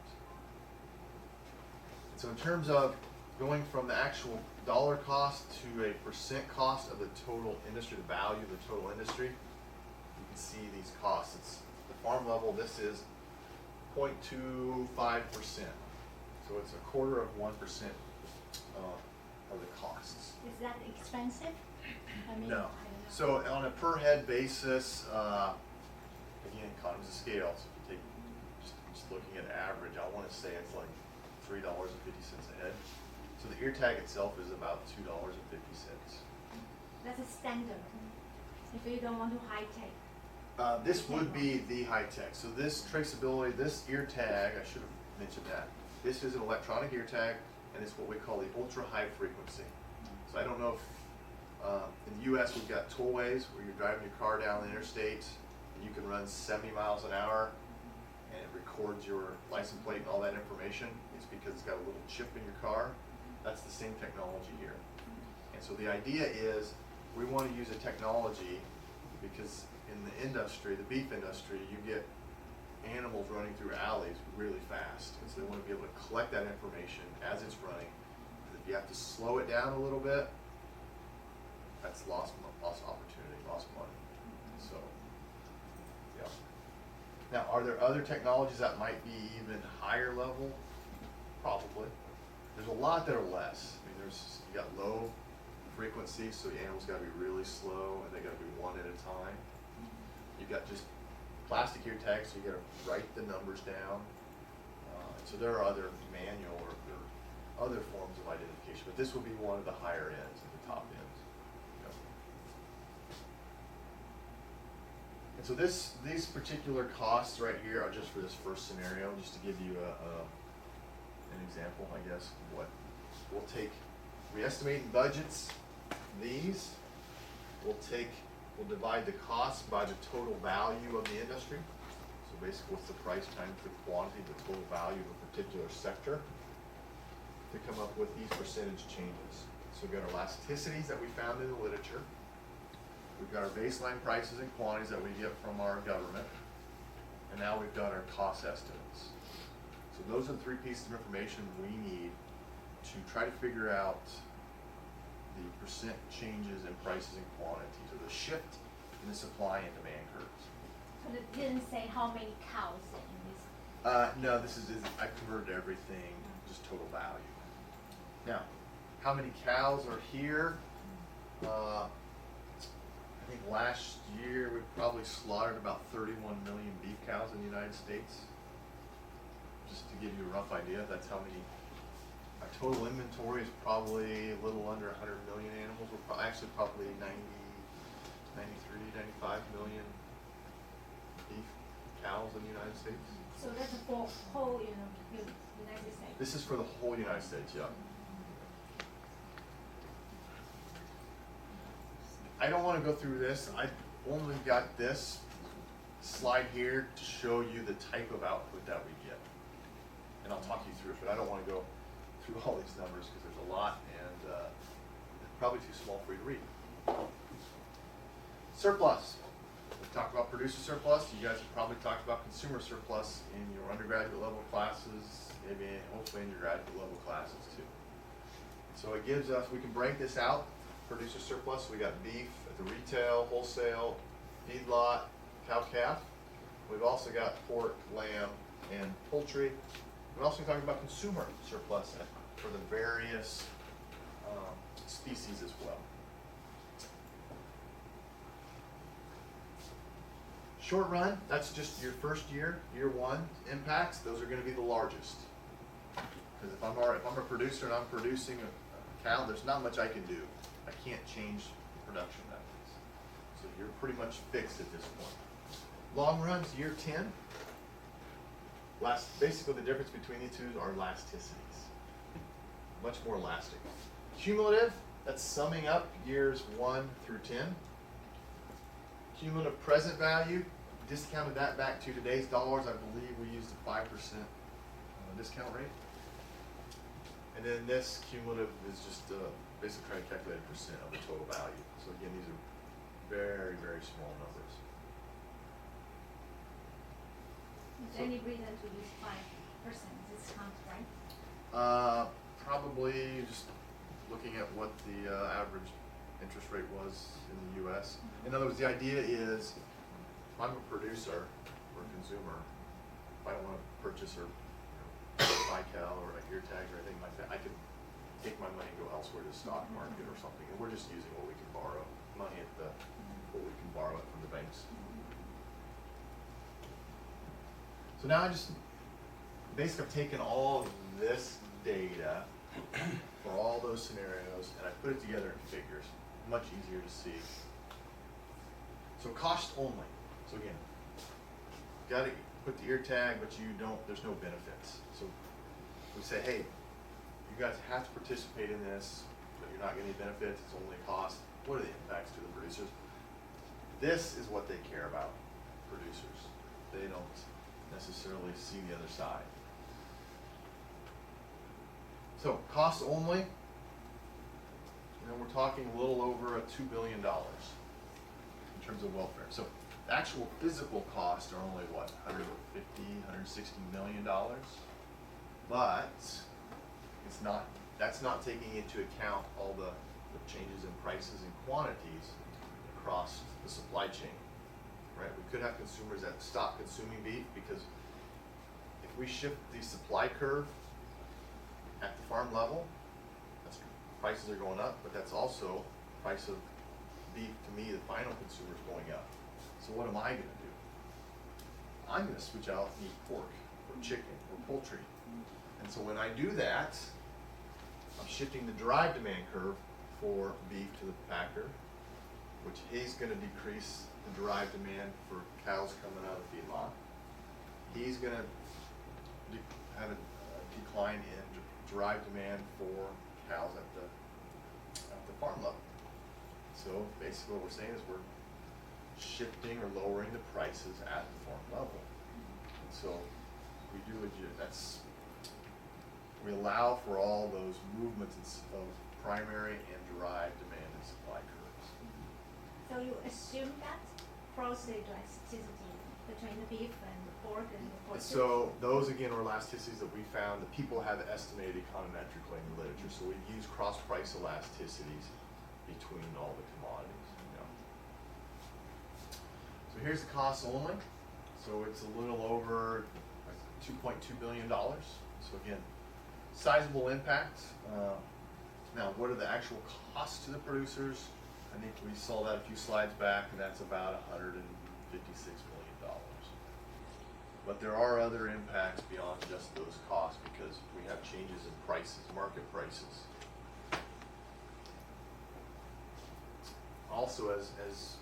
And so in terms of going from the actual dollar cost to a percent cost of the total industry, the value of the total industry, you can see these costs. It's the farm level, this is 0.25%. So it's 1/4 of 1% of the costs. Is that expensive? I mean, No. I don't know. So on a per head basis, again, economies of scale. So if you take just looking at average, I want to say it's like $3.50 a head. So the ear tag itself is about $2.50. That's a standard. If you don't want to high tech. This would be the high tech. So this traceability, this ear tag, I should have mentioned that. This is an electronic ear tag, and it's what we call the ultra high frequency. So I don't know if in the U.S. we've got tollways where you're driving your car down the interstate and you can run 70 miles an hour and it records your license plate and all that information. It's because it's got a little chip in your car. That's the same technology here. And so the idea is we want to use a technology because in the industry, the beef industry, you get animals running through alleys really fast. And so they want to be able to collect that information as it's running. If you have to slow it down a little bit, that's lost opportunity, lost money. So, yeah. Now, are there other technologies that might be even higher level? Probably. There's a lot that are less. I mean, you got low frequency, so the animals got to be really slow, and they got to be one at a time. You've got just plastic ear tags, so you got to write the numbers down. So there are other manual or other forms of identification, but this will be one of the higher ends and the top ends. And so these particular costs right here are just for this first scenario, just to give you an example, I guess, of what we'll take. We estimate in budgets these. We'll divide the cost by the total value of the industry. So basically, what's the price times the quantity, the total value of a particular sector, to come up with these percentage changes. So we've got our elasticities that we found in the literature. We've got our baseline prices and quantities that we get from our government. And now we've got our cost estimates. So those are the three pieces of information we need to try to figure out the percent changes in prices and quantities, or the shift in the supply and demand curves. But it didn't say how many cows in this. No, I converted everything, just total value. Now, how many cows are here? I think last year we probably slaughtered about 31 million beef cows in the United States. Just to give you a rough idea, that's how many. Our total inventory is probably a little under 100 million animals. We're actually probably 90, 93, 95 million beef cows in the United States. So that's for whole, United States. This is for the whole United States, yeah. I don't want to go through this. I only got this slide here to show you the type of output that we get. And I'll talk you through it, but I don't want to go through all these numbers because there's a lot and it's probably too small for you to read. Surplus. We talked about producer surplus. You guys have probably talked about consumer surplus in your undergraduate level classes, maybe hopefully in your graduate level classes too. So it gives us, we can break this out. Producer surplus, we got beef at the retail, wholesale, feedlot, cow-calf. We've also got pork, lamb, and poultry. We're also talking about consumer surplus for the various species as well. Short run, that's just your first year, year one impacts. Those are going to be the largest. Because if I'm a producer and I'm producing a cow, there's not much I can do. I can't change production methods. So you're pretty much fixed at this point. Long runs, year 10. Basically the difference between the two are elasticities. Much more elastic. Cumulative, that's summing up years 1 through 10. Cumulative present value, discounted that back to today's dollars. I believe we used a 5% discount rate. And then this cumulative is just basically trying to calculate a percent of the total value. So again, these are very, very small numbers. Is there any reason to use 5% discount, right? Probably just looking at what the average interest rate was in the U.S. In other words, the idea is, if I'm a producer or a consumer, if I don't want to purchase or buy cow or a ear tag or anything like that, I could take my money and go elsewhere to the stock market or something. And we're just using what we can borrow, money at what we can borrow it from the banks. So now basically I've taken all of this data for all those scenarios and I put it together in figures. Much easier to see. So cost only. So again, got to put the ear tag, but there's no benefits. So we say, hey, you guys have to participate in this, but you're not getting any benefits, it's only cost. What are the impacts to the producers? This is what they care about, producers. They don't necessarily see the other side. So cost only, we're talking a little over $2 billion in terms of welfare. So the actual physical costs are only what, 160 million dollars, but that's not taking into account all the changes in prices and quantities across the supply chain, right? We could have consumers that stop consuming beef because if we shift the supply curve at the farm level, prices are going up, but that's also price of beef to me, the final consumer, is going up. So what am I going to do? I'm going to switch out and eat pork or chicken or poultry. And so when I do that, I'm shifting the drive demand curve for beef to the packer, which is going to decrease the drive demand for cows coming out of the feedlot. He's going to have a decline in drive demand for cows at the farm level. So basically what we're saying is we're shifting or lowering the prices at the farm level. And so we allow for all those movements of primary and derived demand and supply curves. So you assume that cross elasticity between the beef and the pork and the poultry? So those again are elasticities that we found that people have estimated econometrically in the literature. So we've used cross price elasticities between all the commodities. So here's the cost only. So it's a little over $2.2 billion. So again, sizable impact. Now what are the actual costs to the producers? I think we saw that a few slides back, and that's about $156 million. But there are other impacts beyond just those costs because we have changes in prices, market prices. Also, as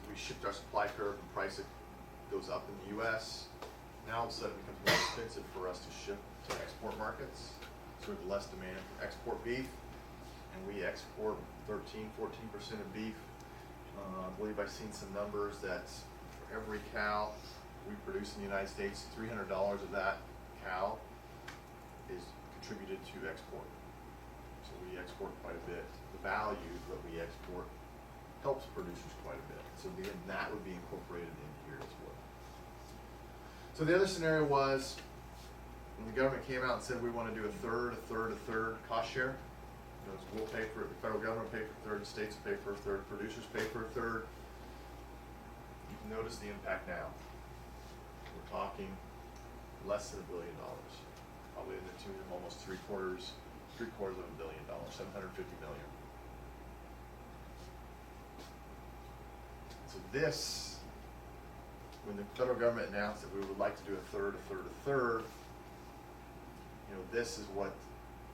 we shift our supply curve and price it goes up in the U.S., now all of a sudden it becomes more expensive for us to ship to export markets. So we have less demand for export beef, and we export 13–14% of beef. I believe I've seen some numbers that for every cow we produce in the United States, $300 of that cow is contributed to export. So we export quite a bit. The value that we export helps producers quite a bit. So again, that would be incorporated in here as well. So the other scenario was when the government came out and said we want to do a third cost share. We'll pay for it, the federal government will pay for a third, the states will pay for a third, producers pay for a third. You can notice the impact now. We're talking less than $1 billion, probably in the tune of almost three quarters of $1 billion, $750 million. So this, when the federal government announced that we would like to do a third, this is what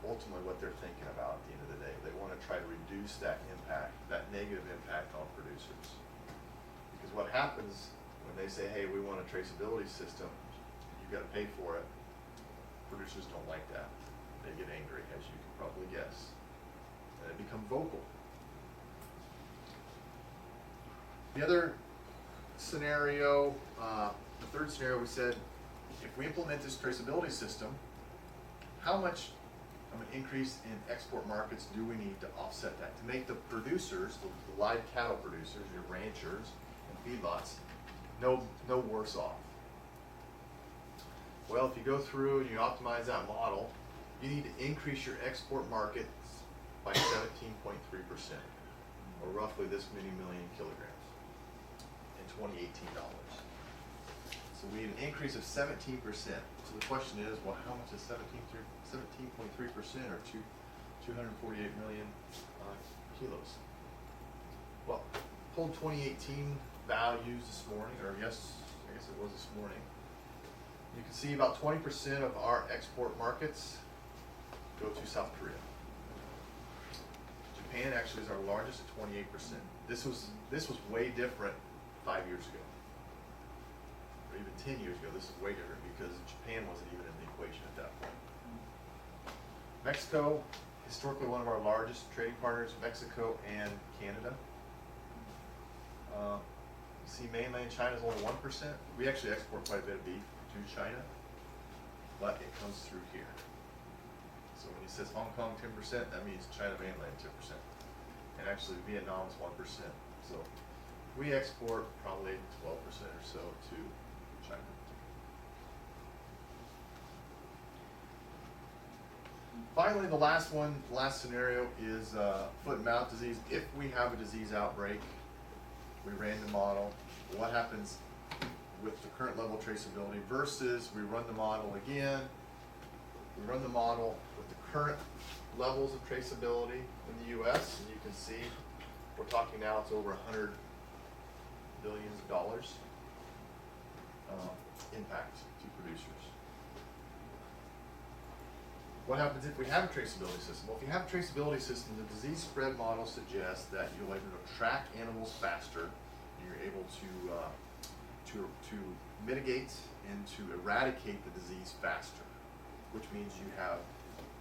ultimately what they're thinking about at the end of the day. They want to try to reduce that impact, that negative impact on producers. Because what happens when they say, hey, we want a traceability system, you've got to pay for it, producers don't like that. They get angry, as you can probably guess. And they become vocal. The other scenario, the third scenario, we said, if we implement this traceability system, how much of an increase in export markets do we need to offset that? To make the producers, the live cattle producers, your ranchers and feedlots, no worse off. Well, if you go through and you optimize that model, you need to increase your export markets by 17.3%, or roughly this many million kilograms in 2018 dollars. So we need an increase of 17%. So the question is, well, how much is 17.3% or 248 million kilos? Well, pulled 2018 values this morning, or yes, I guess it was this morning. You can see about 20% of our export markets go to South Korea. Japan actually is our largest at 28%. This was way different 5 years ago. Or even 10 years ago, this is way different because Japan wasn't even in the equation at that point. Mexico, historically one of our largest trading partners, Mexico and Canada. See, mainland China is only 1%. We actually export quite a bit of beef to China, but it comes through here. So when he says Hong Kong 10%, that means China mainland 10%. And actually Vietnam is 1%. So we export probably 12% or so to China. Finally, the last scenario is foot and mouth disease. If we have a disease outbreak, we ran the model. What happens with the current level of traceability versus we run the model again. We run the model with the current levels of traceability in the U.S. and you can see we're talking now it's over $100 billion impact to producers. What happens if we have a traceability system? Well, if you have a traceability system, the disease spread model suggests that you'll able to track animals faster. You're able to mitigate and to eradicate the disease faster, which means you have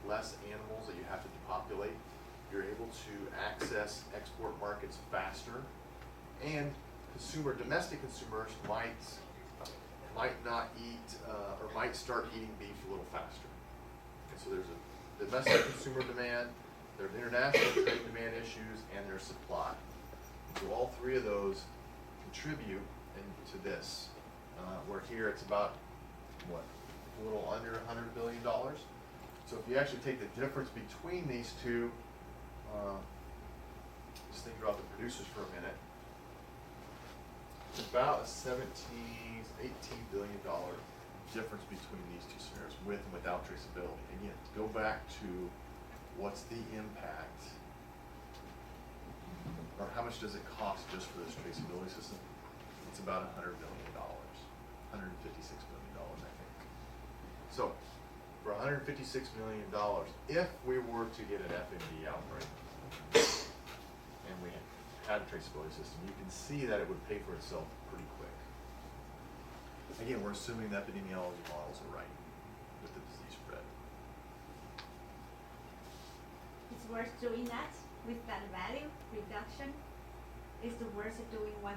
less animals that you have to depopulate. You're able to access export markets faster, and domestic consumers might not eat or might start eating beef a little faster. And so there's a domestic consumer demand, there's international trade demand issues, and there's supply. So all three of those contribute into this. Where here it's about, what, a little under $100 billion. So if you actually take the difference between these two, just think about the producers for a minute, it's about a $18 billion difference between these two scenarios, with and without traceability. Again, to go back to what's the impact or how much does it cost just for this traceability system? It's about $100 million, $156 million, I think. So, for $156 million, if we were to get an FMD outbreak, and we had a traceability system, you can see that it would pay for itself pretty quick. Again, we're assuming the epidemiology models are right with the disease spread. It's worth doing that with that value reduction. Is the worth of doing 100%?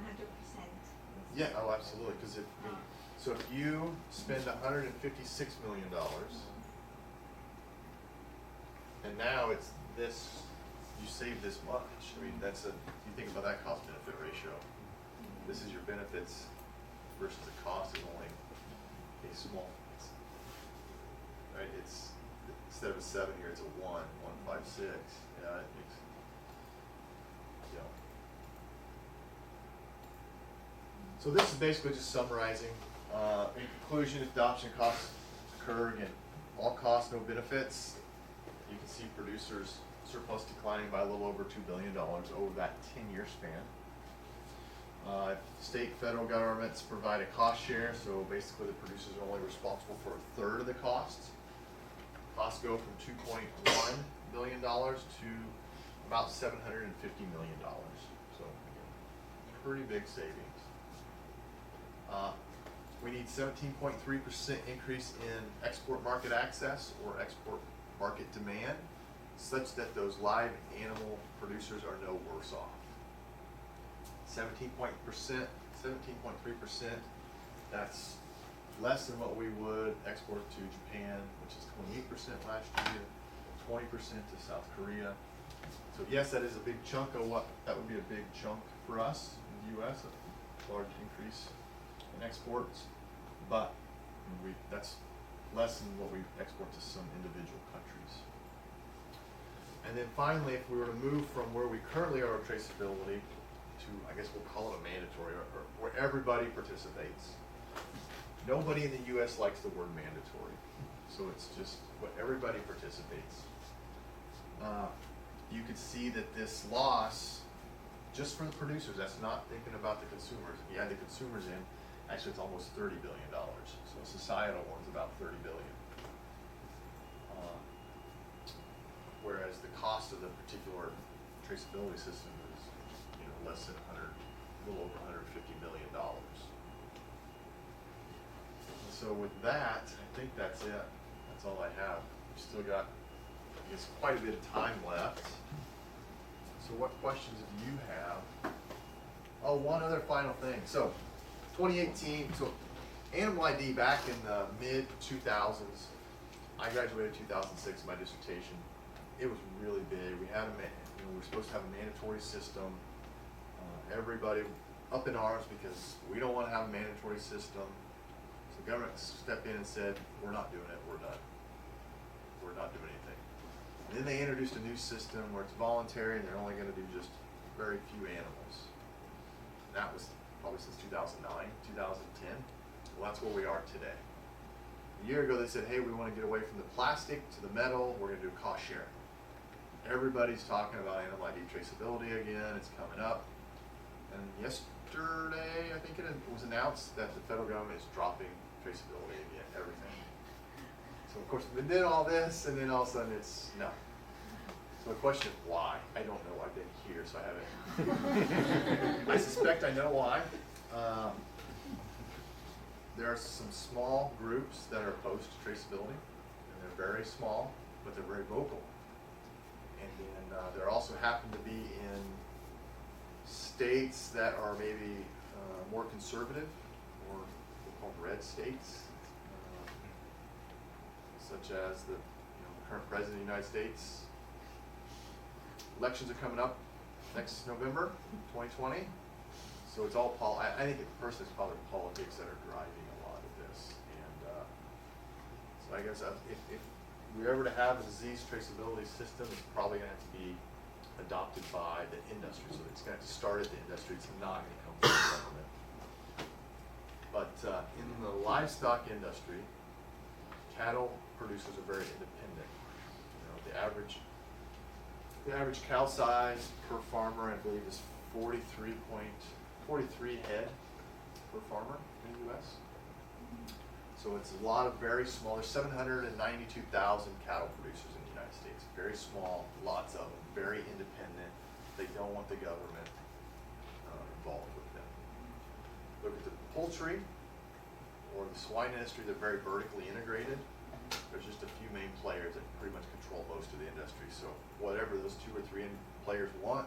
Yeah, oh, absolutely. Because so if you spend $156 million, and now it's this, you save this much. I mean, you think about that cost benefit ratio. This is your benefits versus the cost is only a small, right? It's, instead of a 7 here, it's a 1.56. Yeah, it makes, So this is basically just summarizing. In conclusion, if adoption costs occur, again, all costs, no benefits. You can see producers' surplus declining by a little over $2 billion over that 10-year span. State, federal governments provide a cost share, so basically the producers are only responsible for a third of the costs. Costs go from $2.1 billion to about $750 million. So, again, pretty big savings. We need 17.3% increase in export market access or export market demand, such that those live animal producers are no worse off. 17.3%, that's less than what we would export to Japan, which is 28% last year, 20% to South Korea. So yes, that is a big chunk of that would be a big chunk for us in the U.S., a large increase in exports, but that's less than what we export to some individual countries. And then finally, if we were to move from where we currently are with traceability to, I guess we'll call it a mandatory, or where everybody participates. Nobody in the U.S. likes the word mandatory, so it's just what everybody participates. You could see that this loss, just for the producers, that's not thinking about the consumers. If you add the consumers in, actually it's almost $30 billion. So a societal one's about $30 billion. Whereas the cost of the particular traceability system is, less than a little over $150 million. And so with that, I think that's it. That's all I have. We've still got, I guess, quite a bit of time left. So what questions do you have? Oh, one other final thing. So 2018, so Animal ID back in the mid-2000s, I graduated in 2006, my dissertation. It was really big. We had we were supposed to have a mandatory system. Everybody up in arms because we don't want to have a mandatory system. So the government stepped in and said, we're not doing it, we're done. We're not doing anything. And then they introduced a new system where it's voluntary and they're only going to do just very few animals. And that was probably since 2009, 2010. Well, that's where we are today. A year ago they said, hey, we want to get away from the plastic to the metal, we're going to do a cost share. Everybody's talking about animal ID traceability again, it's coming up. And yesterday, I think it was announced that the federal government is dropping traceability again, everything. So of course, we did all this, and then all of a sudden it's no. So the question is why? I don't know. I've been here, so I haven't. I suspect I know why. There are some small groups that are opposed to traceability, and they're very small, but they're very vocal. And then there also happen to be in states that are maybe more conservative, or we'll call them red states, such as the current president of the United States. Elections are coming up next November, 2020. So it's all I think personally it's probably politics that are driving a lot of this. And so I guess if we're ever to have a disease traceability system, it's probably going to have to be adopted by the industry. So it's going to have to start at the industry. It's not going to come from the government. But in the livestock industry, cattle producers are very independent. The average The average cow size per farmer, I believe, is 43 head per farmer in the U.S. So it's a lot of very small. There's 792,000 cattle producers in the United States. Very small, lots of them, very independent. They don't want the government involved with them. Look at the poultry or the swine industry. They're very vertically integrated. There's just a few main players that pretty much control most of the industry. So whatever those 2 or 3 players want,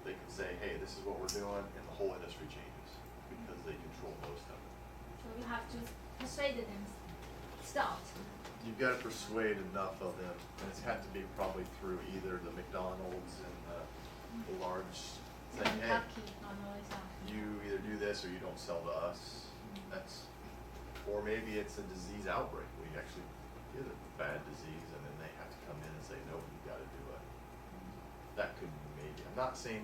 they can say, hey, this is what we're doing, and the whole industry changes because they control most of it. So you have to persuade them start. You've got to persuade enough of them, and it's had to be probably through either the McDonald's and the large saying, hey, you either do this or you don't sell to us. That's, or maybe it's a disease outbreak. We actually get a bad disease, and then they have to come in and say, no, you got to do it. That could be maybe. I'm not saying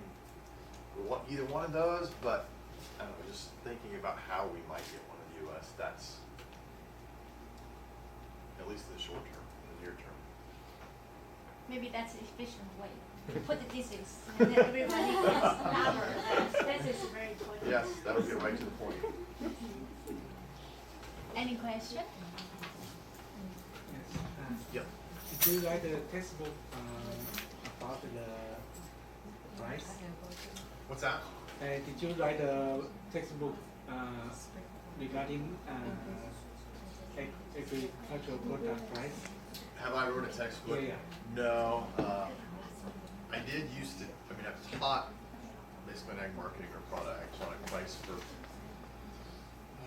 we want either one of those, but I don't know, just thinking about how we might get one in the U.S. That's at least in the short term, in the near term. Maybe that's the efficient way to put the disease, and then everybody gets covered. That is very important. Yes, that would get right to the point. Any question? Yes. Yep. Did you write a textbook about the price? What's that? Did you write a textbook regarding agricultural product price? Have I wrote a textbook? Yeah. No. I did used to. I mean, I've taught basically ag marketing or product price for.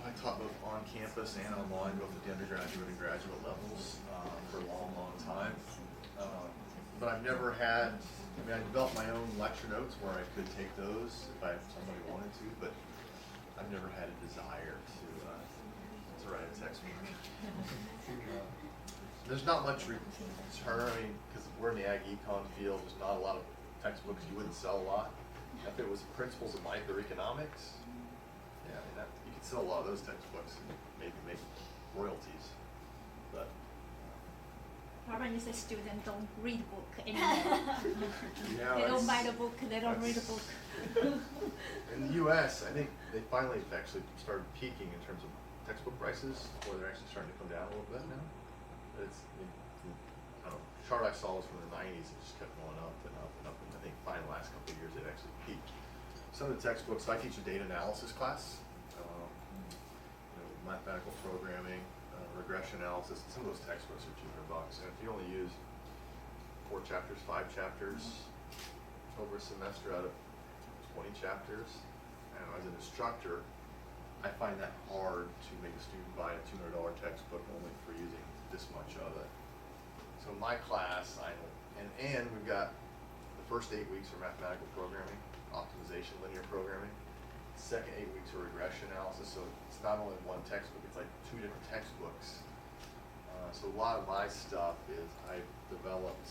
I taught both on campus and online, both at the undergraduate and graduate levels for a long, long time. But I've never had. I mean, I developed my own lecture notes where I could take those if somebody wanted to, but I've never had a desire to write a textbook. There's not much return. I mean, because we're in the ag econ field, there's not a lot of textbooks. You wouldn't sell a lot. If it was principles of microeconomics, yeah, I mean, you could sell a lot of those textbooks and maybe make royalties. But Problem is the student don't read book anymore. yeah, They don't buy the book, they don't read the book. in the U.S., I think they finally actually started peaking in terms of textbook prices, or they're actually starting to come down a little bit now. But it's, I don't know, chart I saw was from the 90s, it just kept going up and up and up, and I think finally the last couple of years it actually peaked. Some of the textbooks, I teach a data analysis class, mathematical programming, regression analysis. Some of those textbooks are $200, and if you only use 4 chapters, 5 chapters over a semester out of 20 chapters, I don't know, as an instructor, I find that hard to make a student buy a $200 textbook only for using this much of it. So my class, and we've got the first 8 weeks are mathematical programming, optimization, linear programming. Second 8 weeks are regression analysis. So it's not only one textbook; it's like 2 different textbooks. So a lot of my stuff is I've developed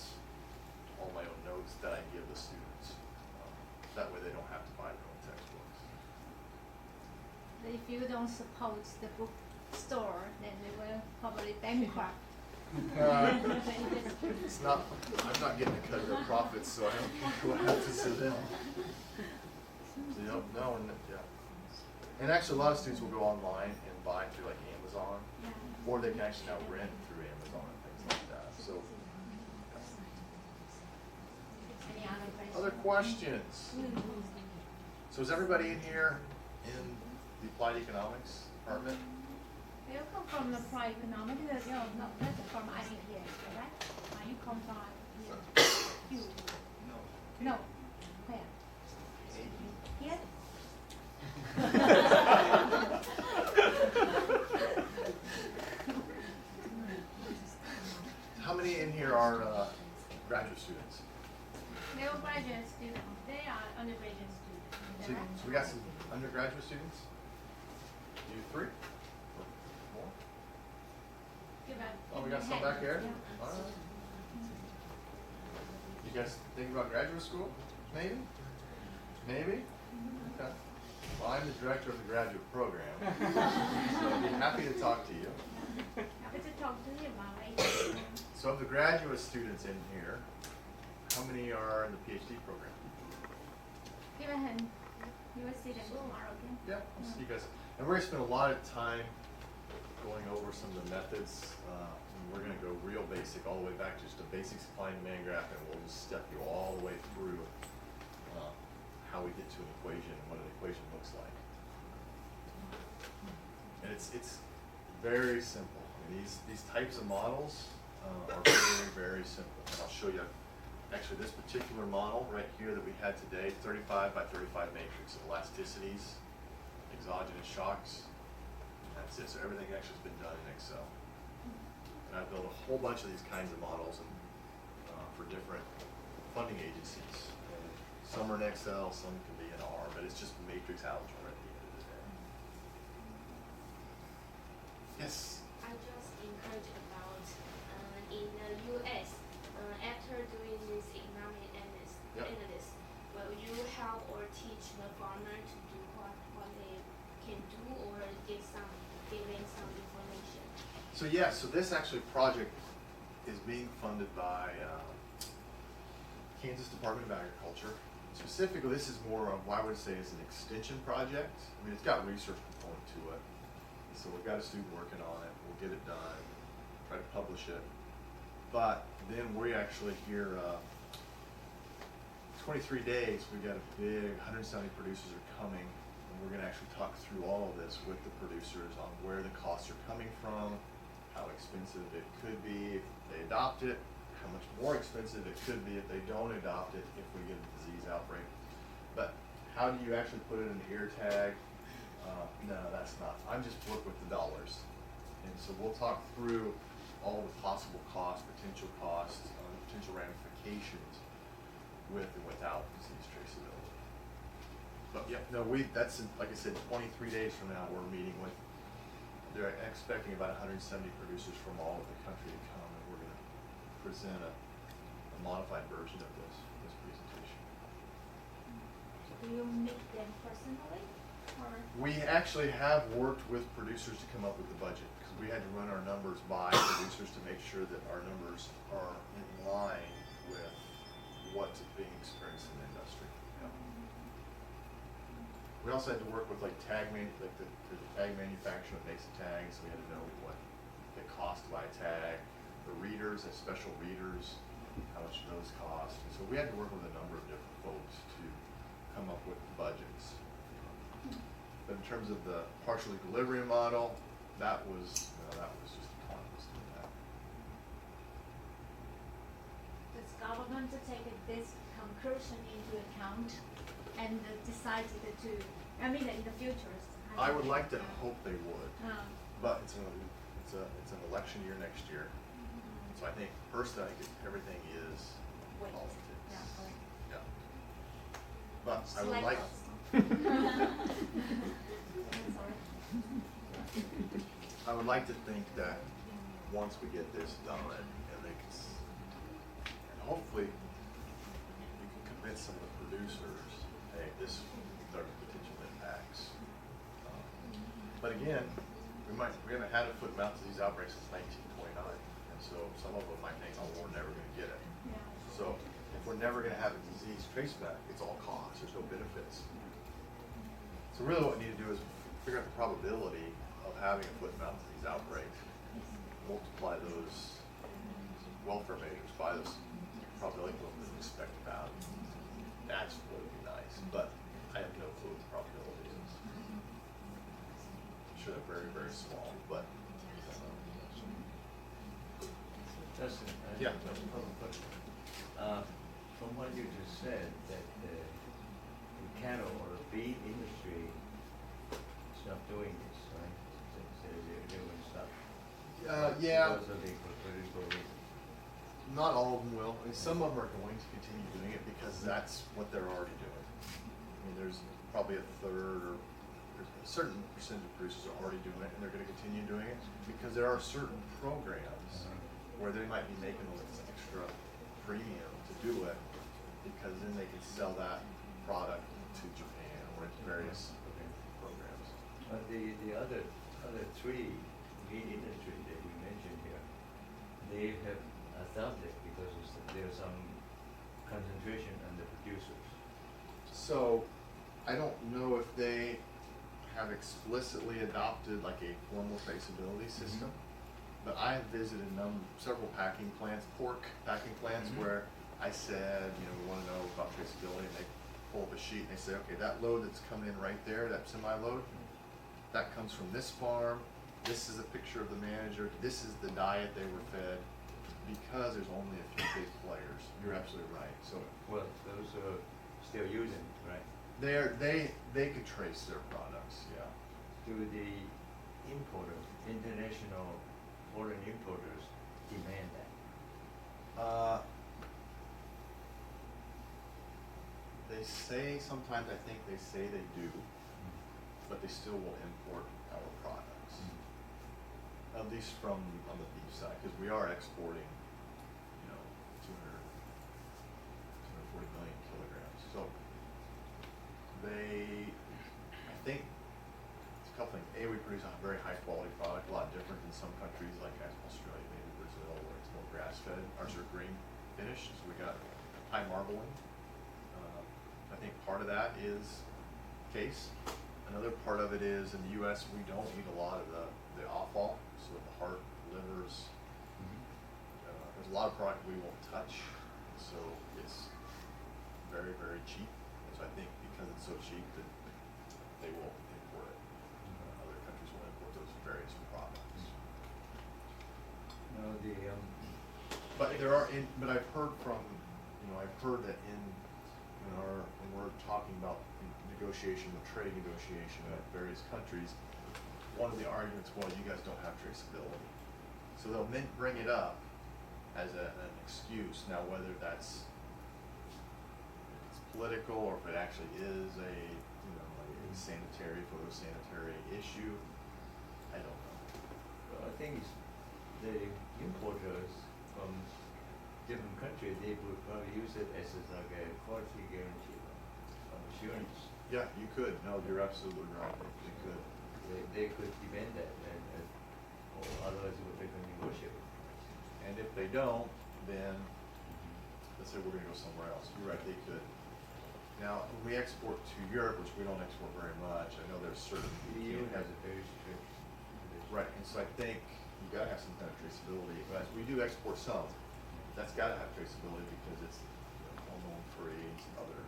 all my own notes that I give the students. That way they don't have to buy their own textbooks. But if you don't support the bookstore, then they will probably bankrupt. It's not. I'm not getting a cut of their profits, so I don't care what happens to them. So you don't know, and yeah. And actually, a lot of students will go online and buy through like Amazon, or they can actually now rent through Amazon and things like that. So. Any other questions? Other questions? So is everybody in here in the applied economics department? You come from the applied economics, no, that's from IEPA, right? You come from IEPA. You? No. Where? Here? How many in here are graduate students? They are graduate students. They are undergraduate students. So, so we got some undergraduate students? You 3? Or more? Oh, we got some back here? Yeah. All right. You guys thinking about graduate school? Maybe? Maybe? Okay. Well, I'm the director of the graduate program, so I'd be happy to talk to you. Happy to talk to you about it. So of the graduate students in here, how many are in the PhD program? 因为you will see them tomorrow again. Yeah, I'll see you guys. And we're going to spend a lot of time going over some of the methods. And we're going to go real basic, all the way back to just a basic supply and demand graph, and we'll just step you all the way through how we get to an equation and what an equation looks like. And it's very simple. I mean, these types of models are very, very simple. And I'll show you. Actually, this particular model right here that we had today, 35 by 35 matrix of elasticities, exogenous shocks. That's it. So everything actually has been done in Excel. And I built a whole bunch of these kinds of models for different funding agencies. And some are in Excel, some can be in R, but it's just matrix algebra at the end of the day. Yes? I just encouraged about in the US, after doing this economic analysis, will you help or teach the farmer to do what they can do, or give them some information? So yeah, so this actually project is being funded by Kansas Department of Agriculture. Specifically, this is more of what I would say is an extension project. I mean, it's got research component to it. So we've got a student working on it. We'll get it done, try to publish it. But then we actually here, 23 days, we've got a big, 170 producers are coming. And we're going to actually talk through all of this with the producers on where the costs are coming from, how expensive it could be if they adopt it, how much more expensive it could be if they don't adopt it if we get a disease outbreak. But how do you actually put it in the ear tag? No, that's not. I'm just working with the dollars. And so we'll talk through all the possible costs, potential ramifications with and without disease traceability. But yeah, no, that's, like I said, 23 days from now we're meeting with, they're expecting about 170 producers from all over the country to come, and we're going to present a modified version of this presentation. Do you meet them personally, or? We actually have worked with producers to come up with the budget, because we had to run our numbers by producers to make sure that our numbers are in line with what's being experienced in the industry. Yeah. We also had to work with the tag manufacturer that makes the tags. So we had to know what it cost to buy a tag, the readers, the special readers, how much those cost. And so we had to work with a number of different folks to come up with budgets. But in terms of the partial equilibrium model, that was just economists doing that. Does government take this conclusion into account and decide to, I mean, in the future? I would like to hope they would, but it's an election year next year. So I think personally, everything is Wait. politics. Yeah, correct. Yeah. But I would Select like. us. Sorry. I would like to think that once we get this done, and they can, and hopefully we can convince some of the producers, hey, this are the potential impacts. But again, we haven't had a foot and mouth disease outbreak since 1929, and so some of them might think, oh, we're never going to get it. Yeah. So if we're never going to have a disease traceback, it's all cost. There's no benefits. So really what we need to do is figure out the probability of having a foot and mouth disease outbreak, multiply those welfare measures by those probability of the expected value. That's what would be nice, but I have no clue what the probability is. I'm sure they're very, very small, but. Dustin, Yeah. I have a couple of questions. From what you just said, that the cattle or beef industry is not doing this, right? They will stop. Yeah. Because of the political reason. Not all of them will. I mean, some of them are going to continue doing it because that's what they're already doing. I mean, there's probably a third or there's a certain percentage of producers are already doing it, and they're going to continue doing it because there are certain programs where they might be making a little extra premium to do it because then they can sell that product to Japan or into various programs. But the other three meat industry that you mentioned here, they have adopted because there are some concentration on the producers. So, I don't know if they have explicitly adopted like a formal traceability system, but I have visited several packing plants, pork packing plants, where I said, you know, we want to know about traceability, and they pull up a sheet and they say, okay, that load that's coming in right there, that semi-load, that comes from this farm, this is a picture of the manager, this is the diet they were fed, because there's only a few big players. You're absolutely right. So Well, those are still using, right? they could trace their products, yeah. Do the importers, international foreign importers demand that? They say sometimes, I think they say they do, but they still will import our products. At least from on the beef side, because we are exporting, you know, 240 million kilograms. So I think it's a couple things. A, we produce a very high quality product, a lot different than some countries like Australia, maybe Brazil, where it's more grass fed. Ours are green finished, so we got high marbling. I think part of that is case. Another part of it is in the U.S. we don't eat a lot of the offal, so the heart, livers. There's a lot of product we won't touch, so it's very, very cheap. And so I think because it's so cheap that they will import it. Other countries will import those various products. No, But but I've heard from, I've heard that when we're talking about negotiation, the trade negotiation with various countries, one of the arguments was you guys don't have traceability. So they'll bring it up as an excuse. Now whether it's political or if it actually is a sanitary, photosanitary issue, I don't know. well, I think it's the importers from different countries, they would probably use it as like a quality guarantee of assurance. Yeah, you could. No, you're absolutely right. They could. They could demand that, or otherwise they can negotiate. And if they don't, then let's say we're going to go somewhere else. You're right, they could. Now, when we export to Europe, which we don't export very much, I know there's certain The EU has a very strict. right, and so I think you got to have some kind of traceability. Right, we do export some. That's got to have traceability because it's hormone free and some other.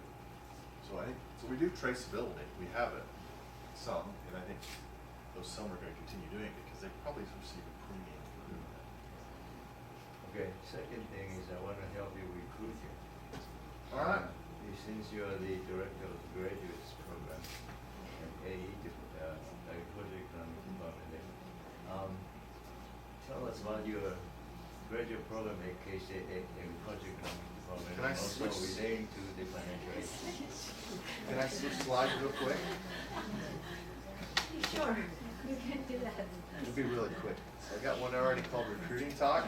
So we do traceability. We have it, some, and I think those some are going to continue doing it because they probably receive a premium for doing that. Okay, second thing is I want to help you recruit you. All right. Since you are the director of the graduates program at AE, Agricultural Economics Department there, tell us about your graduate program at K-State Agricultural Economics Department, Can I and also switch- relating to the financial aid. Can I switch slides real quick? Sure, you can do that. It'll be really quick. So I got one already called recruiting talk.